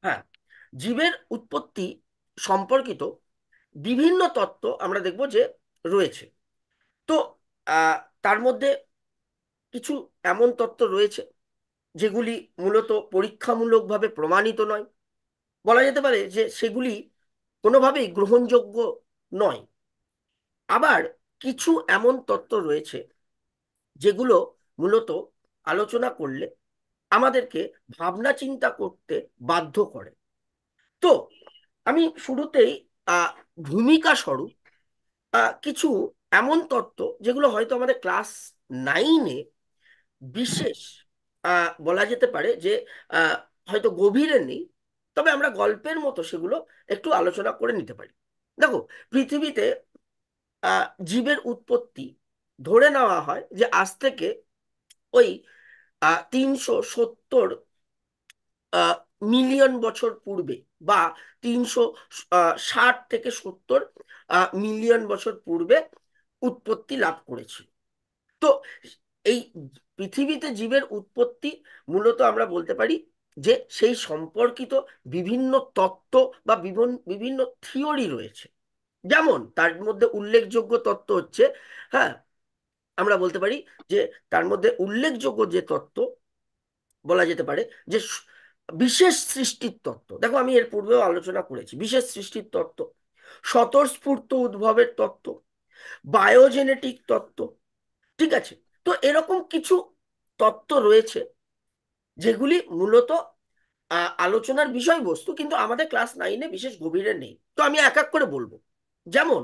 হ্যাঁ, জীবের উৎপত্তি সম্পর্কিত বিভিন্ন তত্ত্ব আমরা দেখব যে রয়েছে। তো আহ, তার মধ্যে কিছু এমন তত্ত্ব রয়েছে যেগুলি মূলত পরীক্ষামূলকভাবে প্রমাণিত নয়। বলা যেতে পারে যে সেগুলি কোনোভাবেই গ্রহণযোগ্য নয়। আবার কিছু এমন তত্ত্ব রয়েছে যেগুলো মূলত আলোচনা করলে আমাদেরকে ভাবনা চিন্তা করতে বাধ্য করে। তো আমি শুরুতেই আহ, ভূমিকা স্বরূপ কিছু এমন তত্ত্ব যেগুলো হয়তো আমাদের ক্লাস 9-এ বিশেষ বলা যেতে পারে যে আহ, হয়তো গভীরে নেই, তবে আমরা গল্পের মতো সেগুলো একটু আলোচনা করে নিতে পারি। দেখো, পৃথিবীতে জীবের উৎপত্তি ধরে নেওয়া হয় যে আজ থেকে ওই 370 আহ, মিলিয়ন বছর পূর্বে, বা 360 থেকে 70 মিলিয়ন বছর পূর্বে উৎপত্তি লাভ করেছিল। তো এই পৃথিবীতে জীবের উৎপত্তি মূলত আমরা বলতে পারি যে সেই সম্পর্কিত বিভিন্ন তত্ত্ব বা বিভিন্ন বিভিন্ন থিওরি রয়েছে। যেমন তার মধ্যে উল্লেখযোগ্য তত্ত্ব হচ্ছে, হ্যাঁ, আমরা বলতে পারি যে তার মধ্যে উল্লেখযোগ্য যে তত্ত্ব বলা যেতে পারে যে বিশেষ সৃষ্টির তত্ত্ব। দেখো, আমি এর পূর্বেও আলোচনা করেছি বিশেষ সৃষ্টির তত্ত্ব, স্বতঃস্ফূর্ত উদ্ভবের তত্ত্ব, বায়োজেনেটিক তত্ত্ব। ঠিক আছে? তো এরকম কিছু তত্ত্ব রয়েছে যেগুলি মূলত আলোচনার বিষয়বস্তু, কিন্তু আমাদের ক্লাস 9-এ বিশেষ গভীরে নেই। তো আমি এক এক করে বলবো। যেমন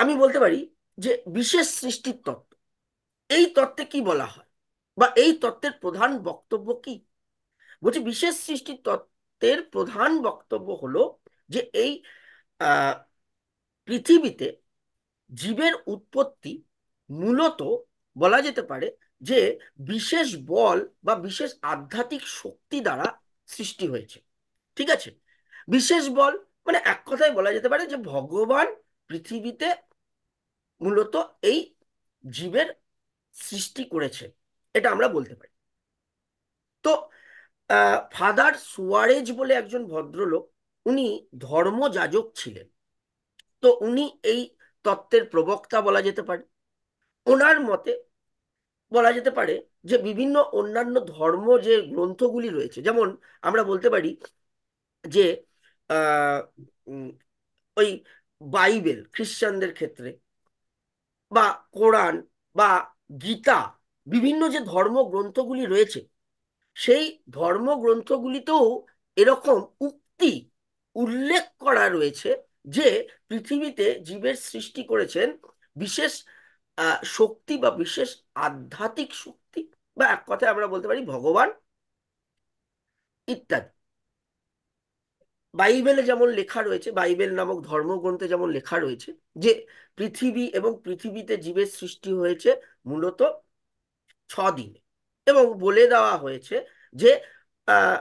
আমি বলতে পারি যে বিশেষ সৃষ্টির তত্ত্ব, এই তত্ত্বে কি বলা হয় বা এই তত্ত্বের প্রধান বক্তব্য কি? বলছি, বিশেষ সৃষ্টির তত্ত্বের প্রধান বক্তব্য হলো যে এই আহ, পৃথিবীতে জীবের উৎপত্তি মূলত বলা যেতে পারে যে বিশেষ বল বা বিশেষ আধ্যাত্মিক শক্তি দ্বারা সৃষ্টি হয়েছে। ঠিক আছে? বিশেষ বল মানে এক কথায় বলা যেতে পারে যে ভগবান পৃথিবীতে মূলত এই জীবের সৃষ্টি করেছে, এটা আমরা বলতে পারি। তো ফাদার সুয়ারেজ বলে একজন ভদ্রলোক, উনি ধর্মযাজক ছিলেন। তো উনি এই তত্ত্বের প্রবক্তা বলা যেতে পারে। ওনার মতে বলা যেতে পারে যে বিভিন্ন অন্যান্য ধর্ম যে গ্রন্থগুলি রয়েছে, যেমন আমরা বলতে পারি যে আহ, উম, ওই বাইবেল খ্রিস্টানদের ক্ষেত্রে, বা কোরআন, বা গীতা, বিভিন্ন যে ধর্মগ্রন্থগুলি রয়েছে, সেই ধর্মগ্রন্থগুলিতেও এরকম উক্তি উল্লেখ করা রয়েছে যে পৃথিবীতে জীবের সৃষ্টি করেছেন বিশেষ শক্তি বা বিশেষ আধ্যাত্মিক শক্তি, বা এক কথায় আমরা বলতে পারি ভগবান ইত্যাদি। বাইবেলে যেমন লেখা রয়েছে, বাইবেল নামক ধর্মগ্রন্থে যেমন লেখা রয়েছে যে পৃথিবী এবং পৃথিবীতে জীবের সৃষ্টি হয়েছে মূলত 6 দিনে, এবং বলে দেওয়া হয়েছে যে আহ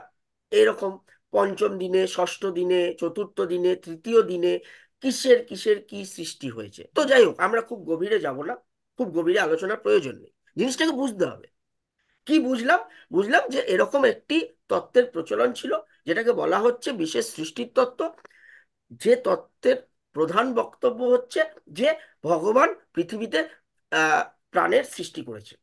এরকম পঞ্চম দিনে, ষষ্ঠ দিনে, চতুর্থ দিনে, তৃতীয় দিনে কিসের কিসের কি সৃষ্টি হয়েছে। তো যাই হোক, আমরা খুব গভীরে যাব না, খুব গভীরে আলোচনার প্রয়োজন নেই। জিনিসটাকে বুঝতে হবে। কি বুঝলাম? বুঝলাম যে এরকম একটি তত্ত্বের প্রচলন ছিল, যেটাকে বলা হচ্ছে বিশেষ সৃষ্টির তত্ত্ব, যে তত্ত্বের প্রধান বক্তব্য হচ্ছে যে ভগবান পৃথিবীতে আহ প্রাণের সৃষ্টি করেছে।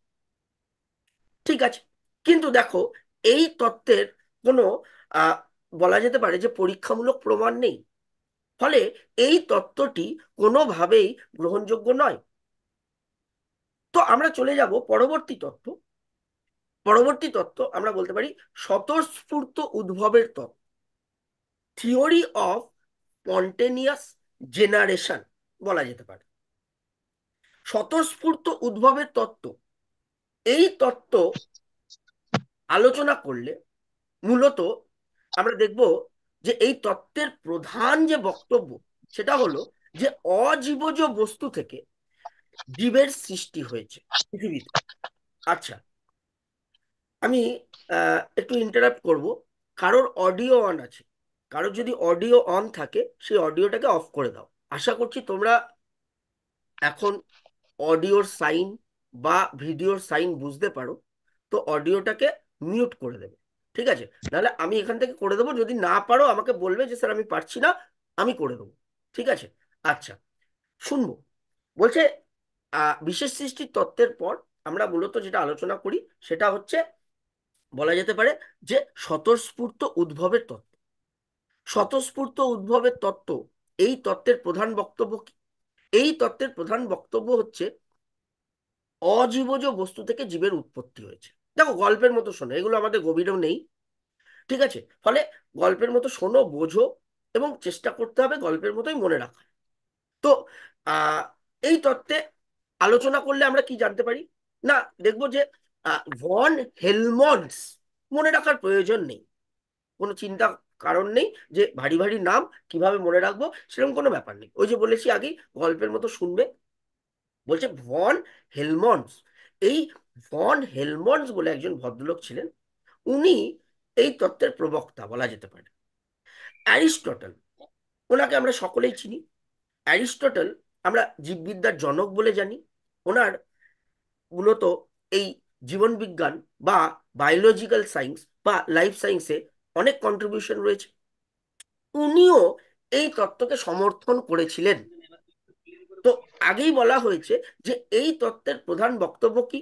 ঠিক আছে? কিন্তু দেখো, এই তত্ত্বের কোনো আহ, বলা যেতে পারে যে পরীক্ষামূলক প্রমাণ নেই। ফলে এই তত্ত্বটি কোনোভাবেই গ্রহণযোগ্য নয়। তো আমরা চলে যাব পরবর্তী তত্ত্ব। পরবর্তী তত্ত্ব আমরা বলতে পারি স্বতঃস্ফূর্ত উদ্ভবের তত্ত্ব, থিওরি অফ স্পন্টেনিয়াস জেনারেশন বলা যেতে পারে। স্বতঃস্ফূর্ত উদ্ভবের তত্ত্ব, এই তত্ত্ব আলোচনা করলে মূলত আমরা দেখব যে এই তত্ত্বের প্রধান যে বক্তব্য, সেটা হলো যে অজীবজ বস্তু থেকে জীবের সৃষ্টি হয়েছে পৃথিবীতে। আচ্ছা, আমি একটু ইন্টারাপ্ট করব। কারোর অডিও অন আছে? কারোর যদি অডিও অন থাকে, সেই অডিওটাকে অফ করে দাও। আশা করছি তোমরা এখন অডিওর সাইন বা ভিডিওর সাইন বুঝতে পারো। তো অডিওটাকে মিউট করে দেবে। ঠিক আছে? নাহলে আমি এখান থেকে করে দেবো, যদি না পারো আমাকে বলবে যে স্যার আমি পারছি না, আমি করে দেবো। ঠিক আছে? আচ্ছা, শুনবো। বলছে বিশেষ সৃষ্টির তত্ত্বের পর আমরা মূলত যেটা আলোচনা করি সেটা হচ্ছে, বলা যেতে পারে যে স্বতঃস্ফূর্ত উদ্ভবের তত্ত্ব। স্বতঃস্ফূর্ত উদ্ভবের তত্ত্ব, এই তত্ত্বের প্রধান বক্তব্য কি? এই তত্ত্বের প্রধান বক্তব্য হচ্ছে অজীবজ বস্তু থেকে জীবের উৎপত্তি হয়েছে। দেখো, গল্পের মতো শোনো, এগুলো আমাদের গভীরেও নেই। ঠিক আছে? ফলে গল্পের মতো শোনো, বোঝো, এবং চেষ্টা করতে হবে গল্পের মতোই মনে রাখা। তো আহ এই তত্ত্বে আলোচনা করলে আমরা কি জানতে পারি? না, দেখবো যে ভন হেলমন্টস, মনে রাখার প্রয়োজন নেই, কোনো চিন্তা কারণ নেই যে ভারী ভারী নাম কিভাবে মনে রাখবো, সেরকম কোনো ব্যাপার নেই। ওই যে বলেছি আগেই, গল্পের মতো শুনবে। বলছে ভন হেলমন্টস। এই ভন হেলমন্টস বলে একজন ভদ্রলোক ছিলেন, উনি এই তত্ত্বের প্রবক্তা বলা যেতে পারে। অ্যারিস্টটল, ওনাকে আমরা সকলেই চিনি। অ্যারিস্টটল আমরা জীববিদ্যার জনক বলে জানি। ওনার মূলত এই জীবনবিজ্ঞান বা বায়োলজিক্যাল সায়েন্স বা লাইফ সায়েন্সে অনেক কন্ট্রিবিউশন রয়েছে। উনিও এই তত্ত্বকে সমর্থন করেছিলেন। তো আগেই বলা হয়েছে যে এই তত্ত্বের প্রধান বক্তব্য কি?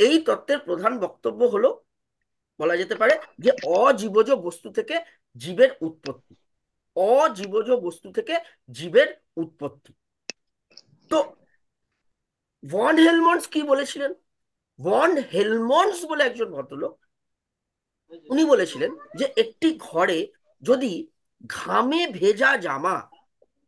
এই তত্ত্বের প্রধান বক্তব্য হলো, বলা যেতে পারে যে অজীবজ বস্তু থেকে জীবের উৎপত্তি। অজীবজ বস্তু থেকে জীবের উৎপত্তি। তো ভন হেলমন্টস কি বলেছিলেন? ভন হেলমন্টস বলে একজন ভদ্রলোক, উনি বলেছিলেন যে একটি ঘরে যদি ঘামে ভেজা জামা,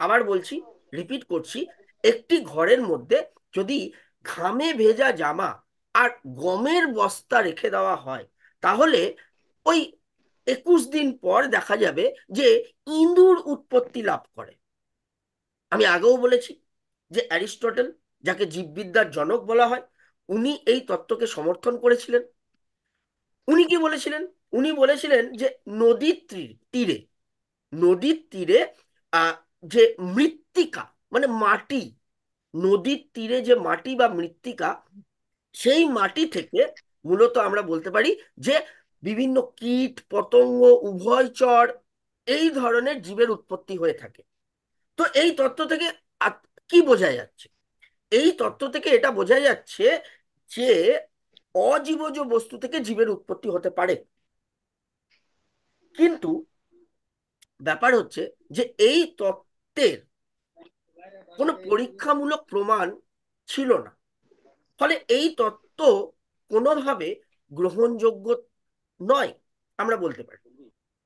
আবার বলছি, রিপিট করছি, একটি ঘরের মধ্যে যদি ঘামে ভেজা জামা আর গমের বস্তা রেখে দেওয়া হয়, তাহলে ওই 21 দিন পর দেখা যাবে যে ইঁদুর উৎপত্তি লাভ করে। আমি আগেও বলেছি যে অ্যারিস্টটল, যাকে জীববিদ্যার জনক বলা হয়, উনি এই তত্ত্বকে সমর্থন করেছিলেন। উনি কি বলেছিলেন? উনি বলেছিলেন যে নদীর তীরে, নদীর তীরে আহ, যে মৃত্তিকা, মানে মাটি, নদীর তীরে যে মাটি বা মৃত্তিকা, সেই মাটি থেকে মূলত আমরা বলতে পারি যে বিভিন্ন কীট পতঙ্গ, উভয়চর, এই ধরনের জীবের উৎপত্তি হয়ে থাকে। তো এই তত্ত্ব থেকে কি বোঝা যাচ্ছে? এই তত্ত্ব থেকে এটা বোঝা যাচ্ছে যে অজীবজ বস্তু থেকে জীবের উৎপত্তি হতে পারে। কিন্তু ব্যাপার হচ্ছে যে এই তত্ত্বের কোনো পরীক্ষামূলক প্রমাণ ছিল না। ফলে এই তত্ত্ব কোনোভাবে গ্রহণযোগ্য নয়, আমরা বলতে পারি।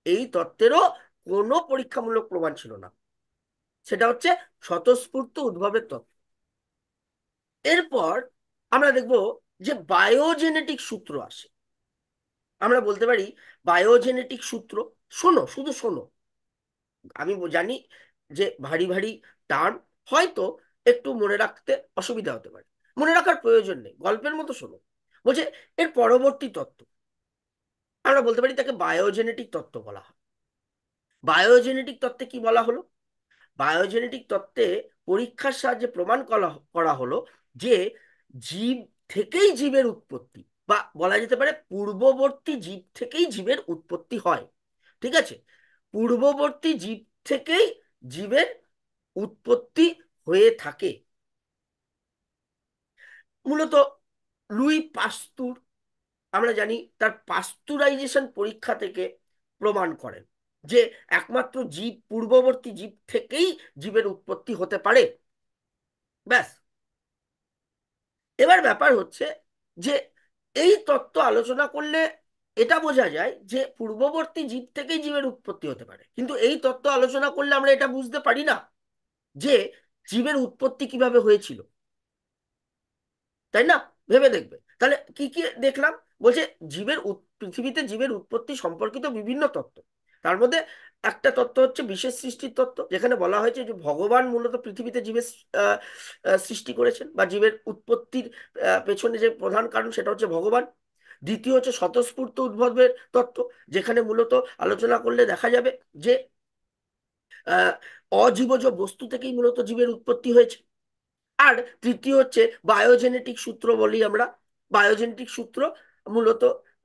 এই তত্ত্বেরও কোনো পরীক্ষামূলক প্রমাণ ছিল না। সেটা হচ্ছে স্বতঃস্ফূর্ত উদ্ভবের তত্ত্ব। এরপর আমরা দেখব যে বায়োজেনেটিক সূত্র আসে। আমরা বলতে পারি বায়োজেনেটিক সূত্র, শোনো, শুধু শোনো। আমি জানি যে ভারী ভারী টার্ম হয়তো একটু মনে রাখতে অসুবিধা হতে পারে, মনে রাখার প্রয়োজন নেই, গল্পের মতো শোনো। বলছে এর পরবর্তী তত্ত্ব, আমরা বলতে পারি তাকে বায়োজেনেটিক তত্ত্ব বলা হয়। বায়োজেনেটিক তত্ত্বে কি বলা হলো? বায়োজেনেটিক তত্ত্বে পরীক্ষার সাহায্যে প্রমাণ করা করা হলো যে জীব থেকেই জীবের উৎপত্তি, বা বলা যেতে পারে পূর্ববর্তী জীব থেকেই জীবের উৎপত্তি হয়। ঠিক আছে? পূর্ববর্তী জীব থেকেই জীবের উৎপত্তি হয়ে থাকে। মূলত লুই পাস্তুর, আমরা জানি, তার পাস্তুরাইজেশন পরীক্ষা থেকে প্রমাণ করেন যে একমাত্র জীব, পূর্ববর্তী জীব থেকেই জীবের উৎপত্তি হতে পারে। ব্যাস। এবার ব্যাপার হচ্ছে যে এই তত্ত্ব আলোচনা করলে এটা বোঝা যায় যে পূর্ববর্তী জীব থেকেই জীবের উৎপত্তি হতে পারে, কিন্তু এই তত্ত্ব আলোচনা করলে আমরা এটা বুঝতে পারি না যে জীবের উৎপত্তি কিভাবে হয়েছিল। তাই না? ভেবে দেখবে তাহলে কি কি দেখলাম। বলছে পৃথিবীতে জীবের উৎপত্তি সম্পর্কিত বিভিন্ন তত্ত্ব। তার মধ্যে একটা তত্ত্ব হচ্ছে বিশেষ সৃষ্টির তত্ত্ব, যেখানে বলা হয়েছে যে ভগবান মূলত পৃথিবীতে জীবের আহ, সৃষ্টি করেছেন, বা জীবের উৎপত্তির পেছনে যে প্রধান কারণ সেটা হচ্ছে ভগবান। দ্বিতীয় হচ্ছে স্বতঃস্ফূর্ত উদ্ভবের তত্ত্ব, যেখানে মূলত আলোচনা করলে দেখা যাবে যে আহ অজীবজ বস্তু থেকেই মূলত জীবের উৎপত্তি হয়েছে। আর তৃতীয় হচ্ছে বায়োজেনেটিক সূত্র বলি আমরা। বায়োজেনেটিক সূত্র মূলত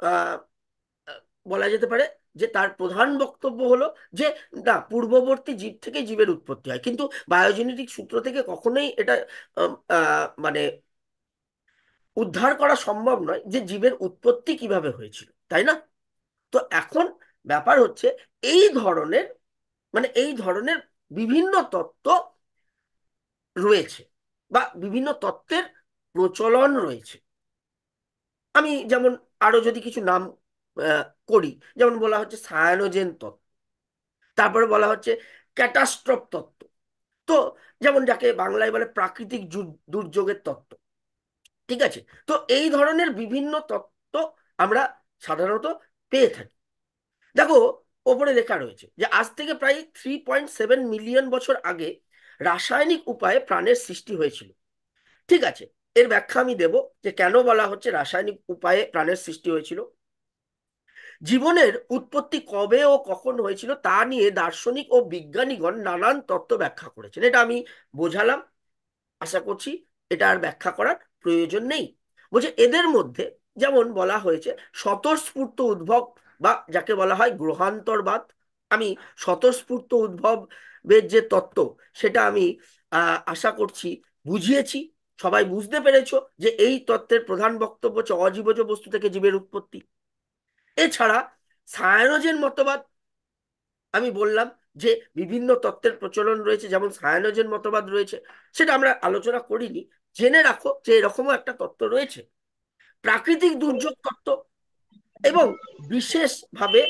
আহ, বলা যেতে পারে যে তার প্রধান বক্তব্য হলো যে না, পূর্ববর্তী জীব থেকে জীবের উৎপত্তি হয়, কিন্তু বায়োজেনেটিক সূত্র থেকে কখনোই এটা মানে উদ্ধার করা সম্ভব নয় যে জীবের উৎপত্তি কিভাবে হয়েছিল, তাই না? তো এখন ব্যাপার হচ্ছে এই ধরনের, মানে এই ধরনের বিভিন্ন তত্ত্ব রয়েছে বা বিভিন্ন তত্ত্বের প্রচলন রয়েছে। আমি যেমন আরো যদি কিছু নাম আহ, করি, যেমন বলা হচ্ছে সায়ানোজেন তত্ত্ব, তারপরে বলা হচ্ছে ক্যাটাস্ট্রফ তত্ত্ব, তো যেমন যাকে বাংলায় বলে প্রাকৃতিক দুর্যোগের তত্ত্ব। ঠিক আছে? তো এই ধরনের বিভিন্ন তত্ত্ব আমরা সাধারণত পেয়ে থাকি। দেখো, ওপরে লেখা রয়েছে যে আজ থেকে প্রায় 3.7 মিলিয়ন বছর আগে রাসায়নিক উপায়ে প্রাণের সৃষ্টি হয়েছিল। ঠিক আছে, এর ব্যাখ্যা আমি দেব যে কেন বলা হচ্ছে রাসায়নিক উপায়ে প্রাণের সৃষ্টি হয়েছিল। জীবনের উৎপত্তি কবে ও কখন হয়েছিল তা নিয়ে দার্শনিক ও বিজ্ঞানীগণ নানান তত্ত্ব ব্যাখ্যা করেছেন, এটা আমি বোঝালাম। আশা করছি এটা আর ব্যাখ্যা করার প্রয়োজন নেই। বলছে এদের মধ্যে যেমন বলা হয়েছে স্বতঃস্ফূর্ত উদ্ভব, বা যাকে বলা হয় গ্রহান্তরবাদ। আমি স্বতঃস্ফূর্ত উদ্ভবের যে তত্ত্ব, সেটা আমি আশা করছি বুঝিয়েছি। সবাই বুঝতে পেরেছো যে এই তত্ত্বের প্রধান বক্তব্য হচ্ছে অজীবজ বস্তু থেকে জীবের উৎপত্তি। এছাড়া সায়ানোজেন মতবাদ, আমি বললাম যে বিভিন্ন তত্ত্বের প্রচলন রয়েছে, যেমন সায়ানোজেন মতবাদ রয়েছে, সেটা আমরা আলোচনা করিনি। জেনে রাখো যে এরকমও একটা তত্ত্ব রয়েছে। প্রাকৃতিক দুর্যোগ তত্ত্ব, এবং বিশেষভাবে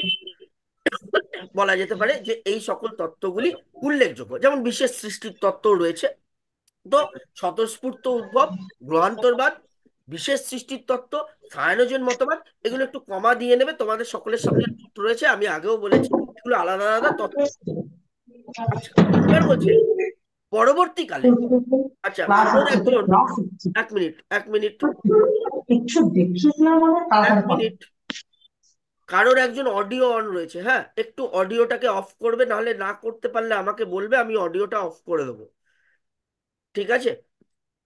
বলা যেতে পারে যে এই সকল তত্ত্বগুলি উল্লেখযোগ্য, যেমন বিশেষ সৃষ্টির তত্ত্ব রয়েছে। তো স্বতঃস্ফূর্ত উদ্ভব, গ্রহান্তরবাদ, বিশেষ সৃষ্টির তত্ত্ব, সায়ানোজেন মতবাদ, এগুলো একটু কমা দিয়ে নেবে, তোমাদের সকলের সামনে নোট রয়েছে, আমি আগেও বলেছি এগুলো আলাদা আলাদা তত্ত্ব। আচ্ছা, এবার বলছে পরবর্তীকালে, আচ্ছা ক্লাস কারোর হচ্ছে তো একজন, ক্লাস হচ্ছে। এক মিনিট, এক মিনিট, কিছু দেখিস না মানে এক তাড়াতাড়ি কর। মিনিট, কারোর একজন অডিও অন রয়েছে, হ্যাঁ, একটু অডিওটাকে অফ করবে, নাহলে না করতে পারলে আমাকে বলবে, আমি অডিওটা অফ করে দেবো। ঠিক আছে?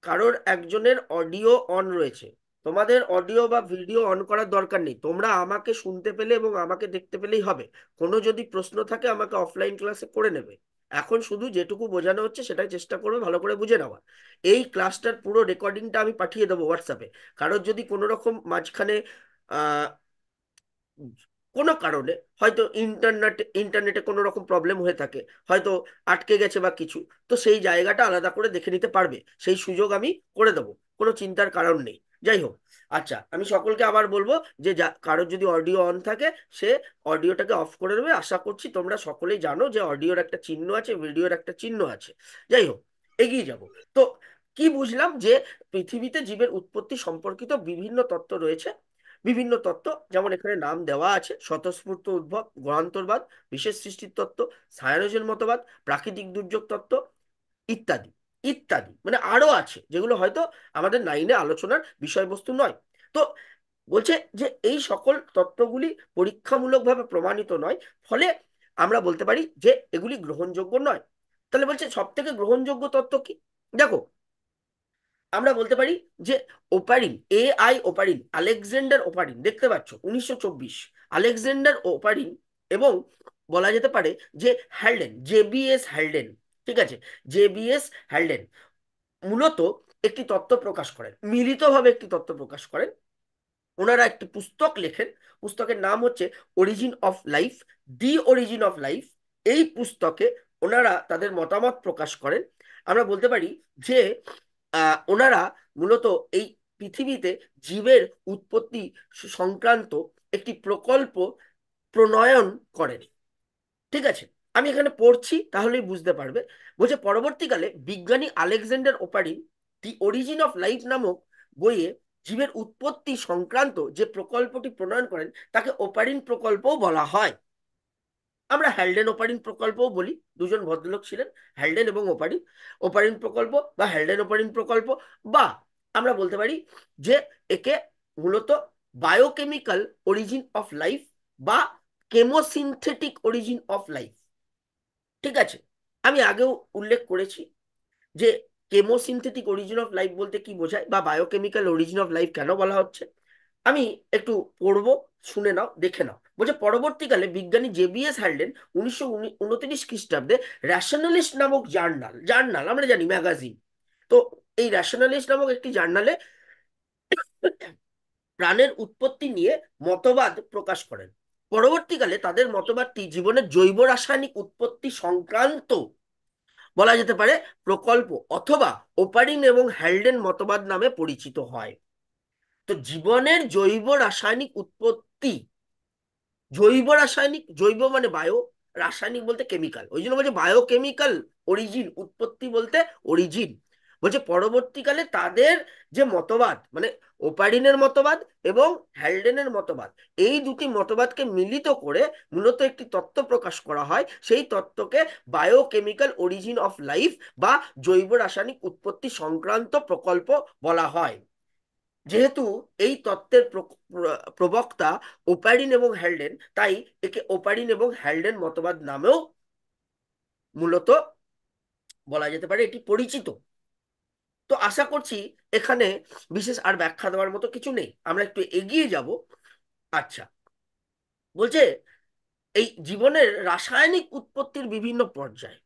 কারোর একজনের অডিও অন রয়েছে। তোমাদের অডিও বা ভিডিও অন করার দরকার নেই, তোমরা আমাকে শুনতে পেলে এবং আমাকে দেখতে পেলেই হবে। কোনো যদি প্রশ্ন থাকে আমাকে অফলাইন ক্লাসে করে নেবে। এখন শুধু যেটুকু বোঝানো হচ্ছে সেটাই চেষ্টা করবে ভালো করে বুঝে নেওয়া। এই ক্লাসটার পুরো রেকর্ডিংটা আমি পাঠিয়ে দেবো হোয়াটসঅ্যাপে। কারোর যদি কোনো রকম মাঝখানে আহ কোনো কারণে হয়তো ইন্টারনেটে কোনো রকম প্রবলেম হয়ে থাকে, হয়তো আটকে গেছে বা কিছু, তো সেই জায়গাটা আলাদা করে দেখে নিতে পারবে, সেই সুযোগ আমি করে দেবো, কোনো চিন্তার কারণ নেই। যাই হোক, আচ্ছা আমি সকলকে আবার বলবো যে কারোর যদি অডিও অন থাকে সে অডিওটাকে অফ করে দেবে। আশা করছি তোমরা সকলেই জানো যে অডিওর একটা চিহ্ন আছে, ভিডিওর একটা চিহ্ন আছে। যাই হোক, এগিয়ে যাব। তো কি বুঝলাম যে পৃথিবীতে জীবের উৎপত্তি সম্পর্কিত বিভিন্ন তত্ত্ব রয়েছে। বিভিন্ন তত্ত্ব যেমন এখানে নাম দেওয়া আছে: স্বতঃস্ফূর্ত উদ্ভব, গ্রহান্তরবাদ, বিশেষ সৃষ্টির তত্ত্ব, ছায়ানটের মতবাদ, প্রাকৃতিক দুর্যোগ তত্ত্ব, ইত্যাদি ইত্যাদি, মানে আরো আছে যেগুলো হয়তো আমাদের নাইনে আলোচনার বিষয়বস্তু নয়। তো বলছে যে এই সকল তত্ত্বগুলি পরীক্ষামূলকভাবে প্রমাণিত নয়, ফলে আমরা বলতে পারি যে এগুলি গ্রহণযোগ্য নয়। তাহলে বলছে সব থেকে গ্রহণযোগ্য তত্ত্ব কি? দেখো, আমরা বলতে পারি যে ওপারিন, ওপারিন, আলেকজান্ডার ওপারিন, দেখতে পাচ্ছ 1924, আলেকজান্ডার ওপারিন, এবং বলা যেতে পারে যে হ্যালডেন, জেবিএস হ্যালডেন। ঠিক আছে, জেবিএস হ্যালডেন মূলত একটি তত্ত্ব প্রকাশ করেন, মিলিতভাবে একটি তত্ত্ব প্রকাশ করেন। ওনারা একটি পুস্তক লেখেন, পুস্তকের নাম হচ্ছে origin of life, the origin of life. এই পুস্তকে ওনারা তাদের মতামত প্রকাশ করেন। আমরা বলতে পারি যে ওনারা মূলত এই পৃথিবীতে জীবের উৎপত্তি সংক্রান্ত একটি প্রকল্প প্রণয়ন করেন। ঠিক আছে, আমি এখানে পড়ছি তাহলেই বুঝতে পারবে। বলছে পরবর্তীকালে বিজ্ঞানী Alexander Oparin the origin of life নামক বইয়ে জীবের উৎপত্তি সংক্রান্ত যে প্রকল্পটি প্রণয়ন করেন তাকে ওপারিন প্রকল্পও বলা হয়। আমরা হ্যালডেন ওপারিন প্রকল্পও বলি, দুজন ভদ্রলোক ছিলেন, হ্যালডেন এবং ওপারিন। ওপারিন প্রকল্প বা হ্যালডেন ওপারিন প্রকল্প, বা আমরা বলতে পারি যে একে মূলত বায়োকেমিক্যাল অরিজিন অফ লাইফ বা কেমোসিনথেটিক অরিজিন অফ লাইফ। ঠিক আছে, আমি আগেও উল্লেখ করেছি যে কেমোসিনথেটিক অরিজিন অফ লাইফ বলতে কি বোঝায়, বা বায়োকেমিক্যাল অরিজিন অফ লাইফ কেন বলা হচ্ছে। আমি একটু পড়বো, শুনে নাও, দেখে নাও। বলছে পরবর্তীকালে বিজ্ঞানী জেবিএস হ্যালডেন 1929 খ্রিস্টাব্দে র্যাশনালিস্ট নামক জার্নাল, জার্নাল আমরা জানি ম্যাগাজিন, তো এই র্যাশনালিস্ট নামক একটি জার্নালে প্রাণের উৎপত্তি নিয়ে মতবাদ প্রকাশ করেন। পরবর্তীকালে তাদের মতবাদটি জীবনের জৈব রাসায়নিক উৎপত্তি সংক্রান্ত বলা যেতে পারে প্রকল্প অথবা ওপারিন এবং হ্যালডেন মতবাদ নামে পরিচিত হয়। তো জীবনের জৈব রাসায়নিক উৎপত্তি, জৈব রাসায়নিক, জৈব মানে বায়ো, রাসায়নিক বলতে কেমিক্যাল, ওই জন্য বলছে বায়োকেমিক্যাল অরিজিন, উৎপত্তি বলতে অরিজিন। বলছে পরবর্তীকালে তাদের যে মতবাদ মানে ওপারিনের মতবাদ এবং হ্যালডেনের মতবাদ, এই দুটি মতবাদকে মিলিত করে মূলত একটি তত্ত্ব প্রকাশ করা হয়, সেই তত্ত্বকে বায়োকেমিক্যাল অরিজিন অফ লাইফ বা জৈব রাসায়নিক উৎপত্তি সংক্রান্ত প্রকল্প বলা হয়। যেহেতু এই তত্ত্বের প্রবক্তা ওপারিন এবং হ্যালডেন, তাই একে ওপারিন এবং হ্যালডেন মতবাদ নামেও মূলত বলা যেতে পারে এটি পরিচিত। তো আশা করছি এখানে বিশেষ আর ব্যাখ্যা দেওয়ার মতো কিছু নেই, আমরা একটু এগিয়ে যাব। আচ্ছা, বলছে এই জীবনের রাসায়নিক উৎপত্তির বিভিন্ন পর্যায়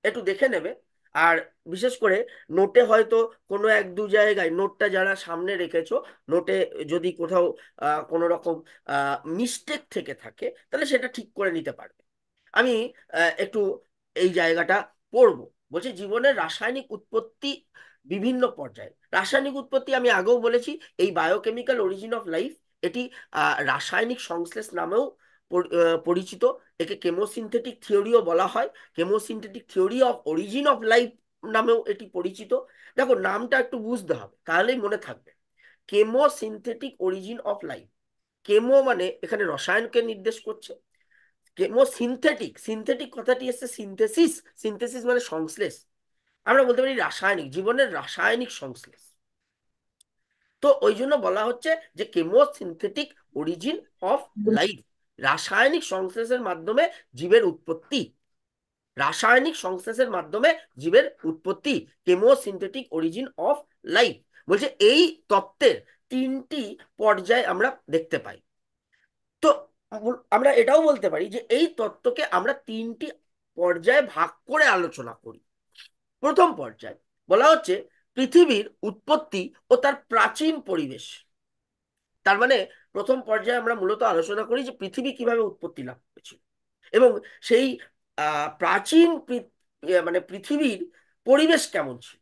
একটু দেখে নেবে। আর বিশেষ করে নোটে হয়তো কোনো এক দু জায়গায়, নোটটা যারা সামনে রেখেছো, নোটে যদি কোথাও কোনো রকম মিস্টেক থেকে থাকে তাহলে সেটা ঠিক করে নিতে পারবে। আমি একটু এই জায়গাটা পড়বো। বলছি জীবনের রাসায়নিক উৎপত্তি বিভিন্ন পর্যায়ে। রাসায়নিক উৎপত্তি আমি আগেও বলেছি, এই বায়োকেমিক্যাল অরিজিন অফ লাইফ, এটি রাসায়নিক সংশ্লেষ নামেও পরিচিত। একে কেমোসিনথেটিক থিওরিও বলা হয়, chemosynthetic theory of origin of life নামেও এটি পরিচিত। দেখো নামটা একটু বুঝতে হবে তাহলেই মনে থাকবে। কেমোসিনথেটিক অরিজিন অফ লাইফ, কেমো মানে এখানে রসায়নকে নির্দেশ করছে, কেমোসিনথেটিক, সিনথেটিক কথাটি এসছে সিনথেসিস, সিনথেসিস মানে সংশ্লেষ, আমরা বলতে পারি রাসায়নিক, জীবনের রাসায়নিক সংশ্লেষ। তো ওই জন্য বলা হচ্ছে যে কেমোসিনথেটিক অরিজিন অফ লাইফ, রাসায়নিক সংশ্লেষের মাধ্যমে জীবের উৎপত্তি, রাসায়নিক সংশ্লেষের মাধ্যমে জীবের উৎপত্তি, কেমোসিনথেটিক অরিজিন অফ লাইফ। বলছে এই তত্ত্বের তিনটি পর্যায় আমরা দেখতে পাই। তো আমরা এটাও বলতে পারি যে এই তত্ত্বকে আমরা তিনটি পর্যায়ে ভাগ করে আলোচনা করি। প্রথম পর্যায় বলা হচ্ছে পৃথিবীর উৎপত্তি ও তার প্রাচীন পরিবেশ। তার মানে প্রথম পর্যায়ে আমরা মূলত আলোচনা করি যে পৃথিবী কিভাবে উৎপত্তি লাভ করেছিল এবং সেই প্রাচীন মানে পৃথিবীর পরিবেশ কেমন ছিল।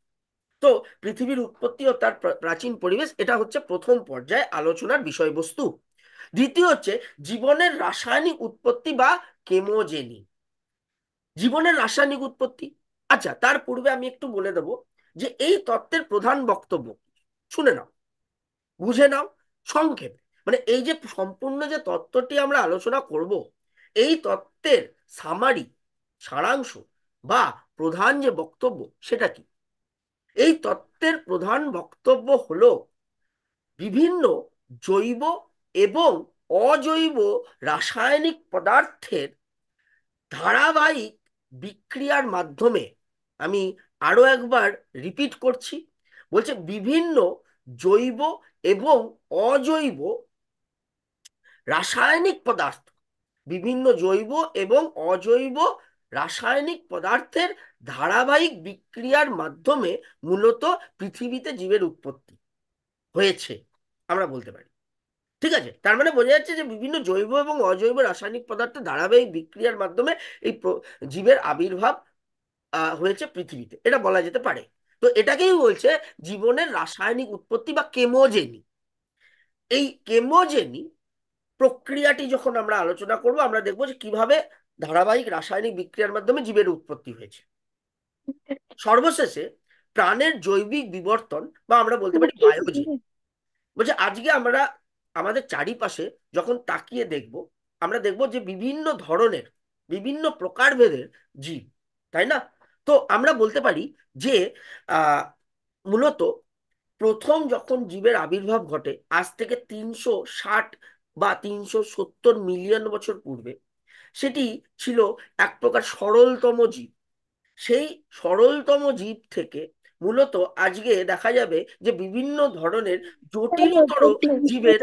তো পৃথিবীর উৎপত্তি ও তার প্রাচীন পরিবেশ, এটা হচ্ছে প্রথম পর্যায়ে আলোচনার বিষয়বস্তু। দ্বিতীয় হচ্ছে জীবনের রাসায়নিক উৎপত্তি বা কেমোজেনি, জীবনের রাসায়নিক উৎপত্তি। আচ্ছা, তার পূর্বে আমি একটু বলে দেব যে এই তত্ত্বের প্রধান বক্তব্য শুনে নাও, বুঝে নাও সংক্ষেপে। মানে এই যে সম্পূর্ণ যে তত্ত্বটি আমরা আলোচনা করব, এই তত্ত্বের সামারি, সারাংশ বা প্রধান যে বক্তব্য সেটা কি? এই তত্ত্বের প্রধান বক্তব্য হলো বিভিন্ন জৈব এবং অজৈব রাসায়নিক পদার্থের ধারাবাহিক বিক্রিয়ার মাধ্যমে, আমি আরো একবার রিপিট করছি, বলছে বিভিন্ন জৈব এবং অজৈব রাসায়নিক পদার্থ, বিভিন্ন জৈব এবং অজৈব রাসায়নিক পদার্থের ধারাবাহিক বিক্রিয়ার মাধ্যমে মূলত পৃথিবীতে জীবের উৎপত্তি হয়েছে আমরা বলতে পারি। ঠিক আছে, তার মানে বোঝা যাচ্ছে যে বিভিন্ন জৈব এবং অজৈব রাসায়নিক পদার্থের ধারাবাহিক বিক্রিয়ার মাধ্যমে এই জীবের আবির্ভাব হয়েছে পৃথিবীতে, এটা বলা যেতে পারে। তো এটাকেই বলছে জীবনের রাসায়নিক উৎপত্তি বা কেমোজেনি। এই কেমোজেনি প্রক্রিয়াটি যখন আমরা আলোচনা করব, আমরা দেখবো যে কিভাবে ধারাবাহিক রাসায়নিক বিক্রিয়ার মাধ্যমে জীবের উৎপত্তি হয়েছে। সর্বশেষে প্রাণের জৈবিক বিবর্তন বা আমরা বলতে পারি বায়োজেন। বলছে আজকে আমরা আমাদের চারিপাশে যখন তাকিয়ে দেখব, আমরা দেখব যে বিভিন্ন ধরনের, বিভিন্ন প্রকারভেদের জীব, তাই না? তো আমরা বলতে পারি যে আহ মূলত প্রথম যখন জীবের আবির্ভাব ঘটে আজ থেকে 360 বা 370 মিলিয়ন বছর পূর্বে, সেটি ছিল এক প্রকার সরলতম জীব। সেই সরলতম জীব থেকে মূলত আজকে দেখা যাবে যে বিভিন্ন ধরনের জটিলতর জীবের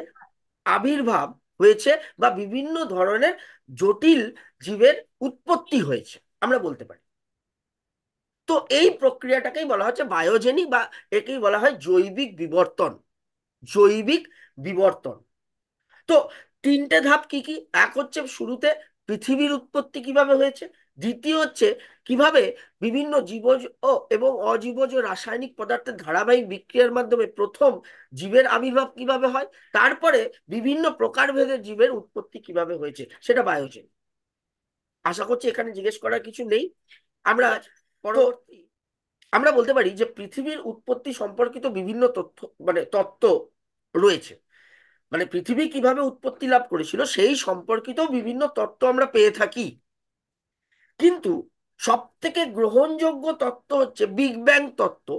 আবির্ভাব হয়েছে বা বিভিন্ন ধরনের জটিল জীবের উৎপত্তি হয়েছে আমরা বলতে পারি। তো এই প্রক্রিয়াটাকেই বলা হচ্ছে বায়োজেনিক, বা একেই বলা হয় জৈবিক বিবর্তন। জৈবিক বিবর্তন। তো তিনটে ধাপ কি কি? এক হচ্ছে শুরুতে পৃথিবীর উৎপত্তি কিভাবে হয়েছে। দ্বিতীয় হচ্ছে কিভাবে বিভিন্ন জীবজ এবং অজীবজ রাসায়নিক পদার্থের ধারাবাহিক বিক্রিয়ার মাধ্যমে প্রথম জীবের আবির্ভাব কিভাবে হয়। তারপরে বিভিন্ন প্রকারভেদের জীবের উৎপত্তি কিভাবে হয়েছে, সেটা বায়োজেন। আশা করছি এখানে জিজ্ঞেস করার কিছু নেই। আমরা পরবর্তী আমরা বলতে পারি যে পৃথিবীর উৎপত্তি সম্পর্কিত বিভিন্ন তথ্য, মানে তত্ত্ব রয়েছে। মানে পৃথিবী কিভাবে উৎপত্তি লাভ করেছিল সেই সম্পর্কিত বিভিন্ন তত্ত্ব আমরা পেয়ে থাকি। কিন্তু সব থেকে গ্রহণযোগ্য তত্ত্ব হচ্ছে বিগ ব্যাং তত্ত্ব,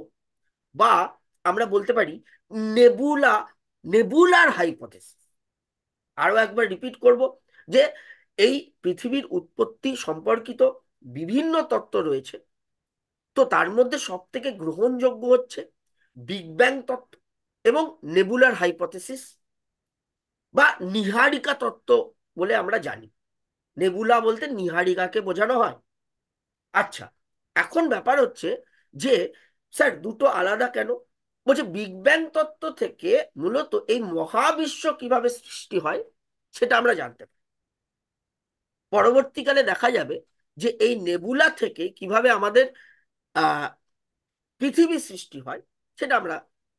বা আমরা বলতে পারি নেবুলা, নেবুলার হাইপোথেসিস। আরো একবার রিপিট করব যে এই পৃথিবীর উৎপত্তি সম্পর্কিত বিভিন্ন তত্ত্ব রয়েছে। তো তার মধ্যে সব থেকে গ্রহণযোগ্য হচ্ছে বিগ ব্যাং তত্ত্ব এবং নেবুলার হাইপোথেসিস, বা নীহারিকা তত্ত্ব বলে আমরা জানি। নেবুলা বলতে নীহারিকাকে বোঝানো হয়। আচ্ছা, এখন ব্যাপার হচ্ছে যে স্যার দুটো আলাদা কেন? বলছে বিগ ব্যাং তত্ত্ব থেকে মূলত এই মহাবিশ্ব কিভাবে সৃষ্টি হয় সেটা আমরা জানতে পারি। পরবর্তীকালে দেখা যাবে যে এই নেবুলা থেকে কিভাবে আমাদের আহ পৃথিবী সৃষ্টি হয় সেটা আমরা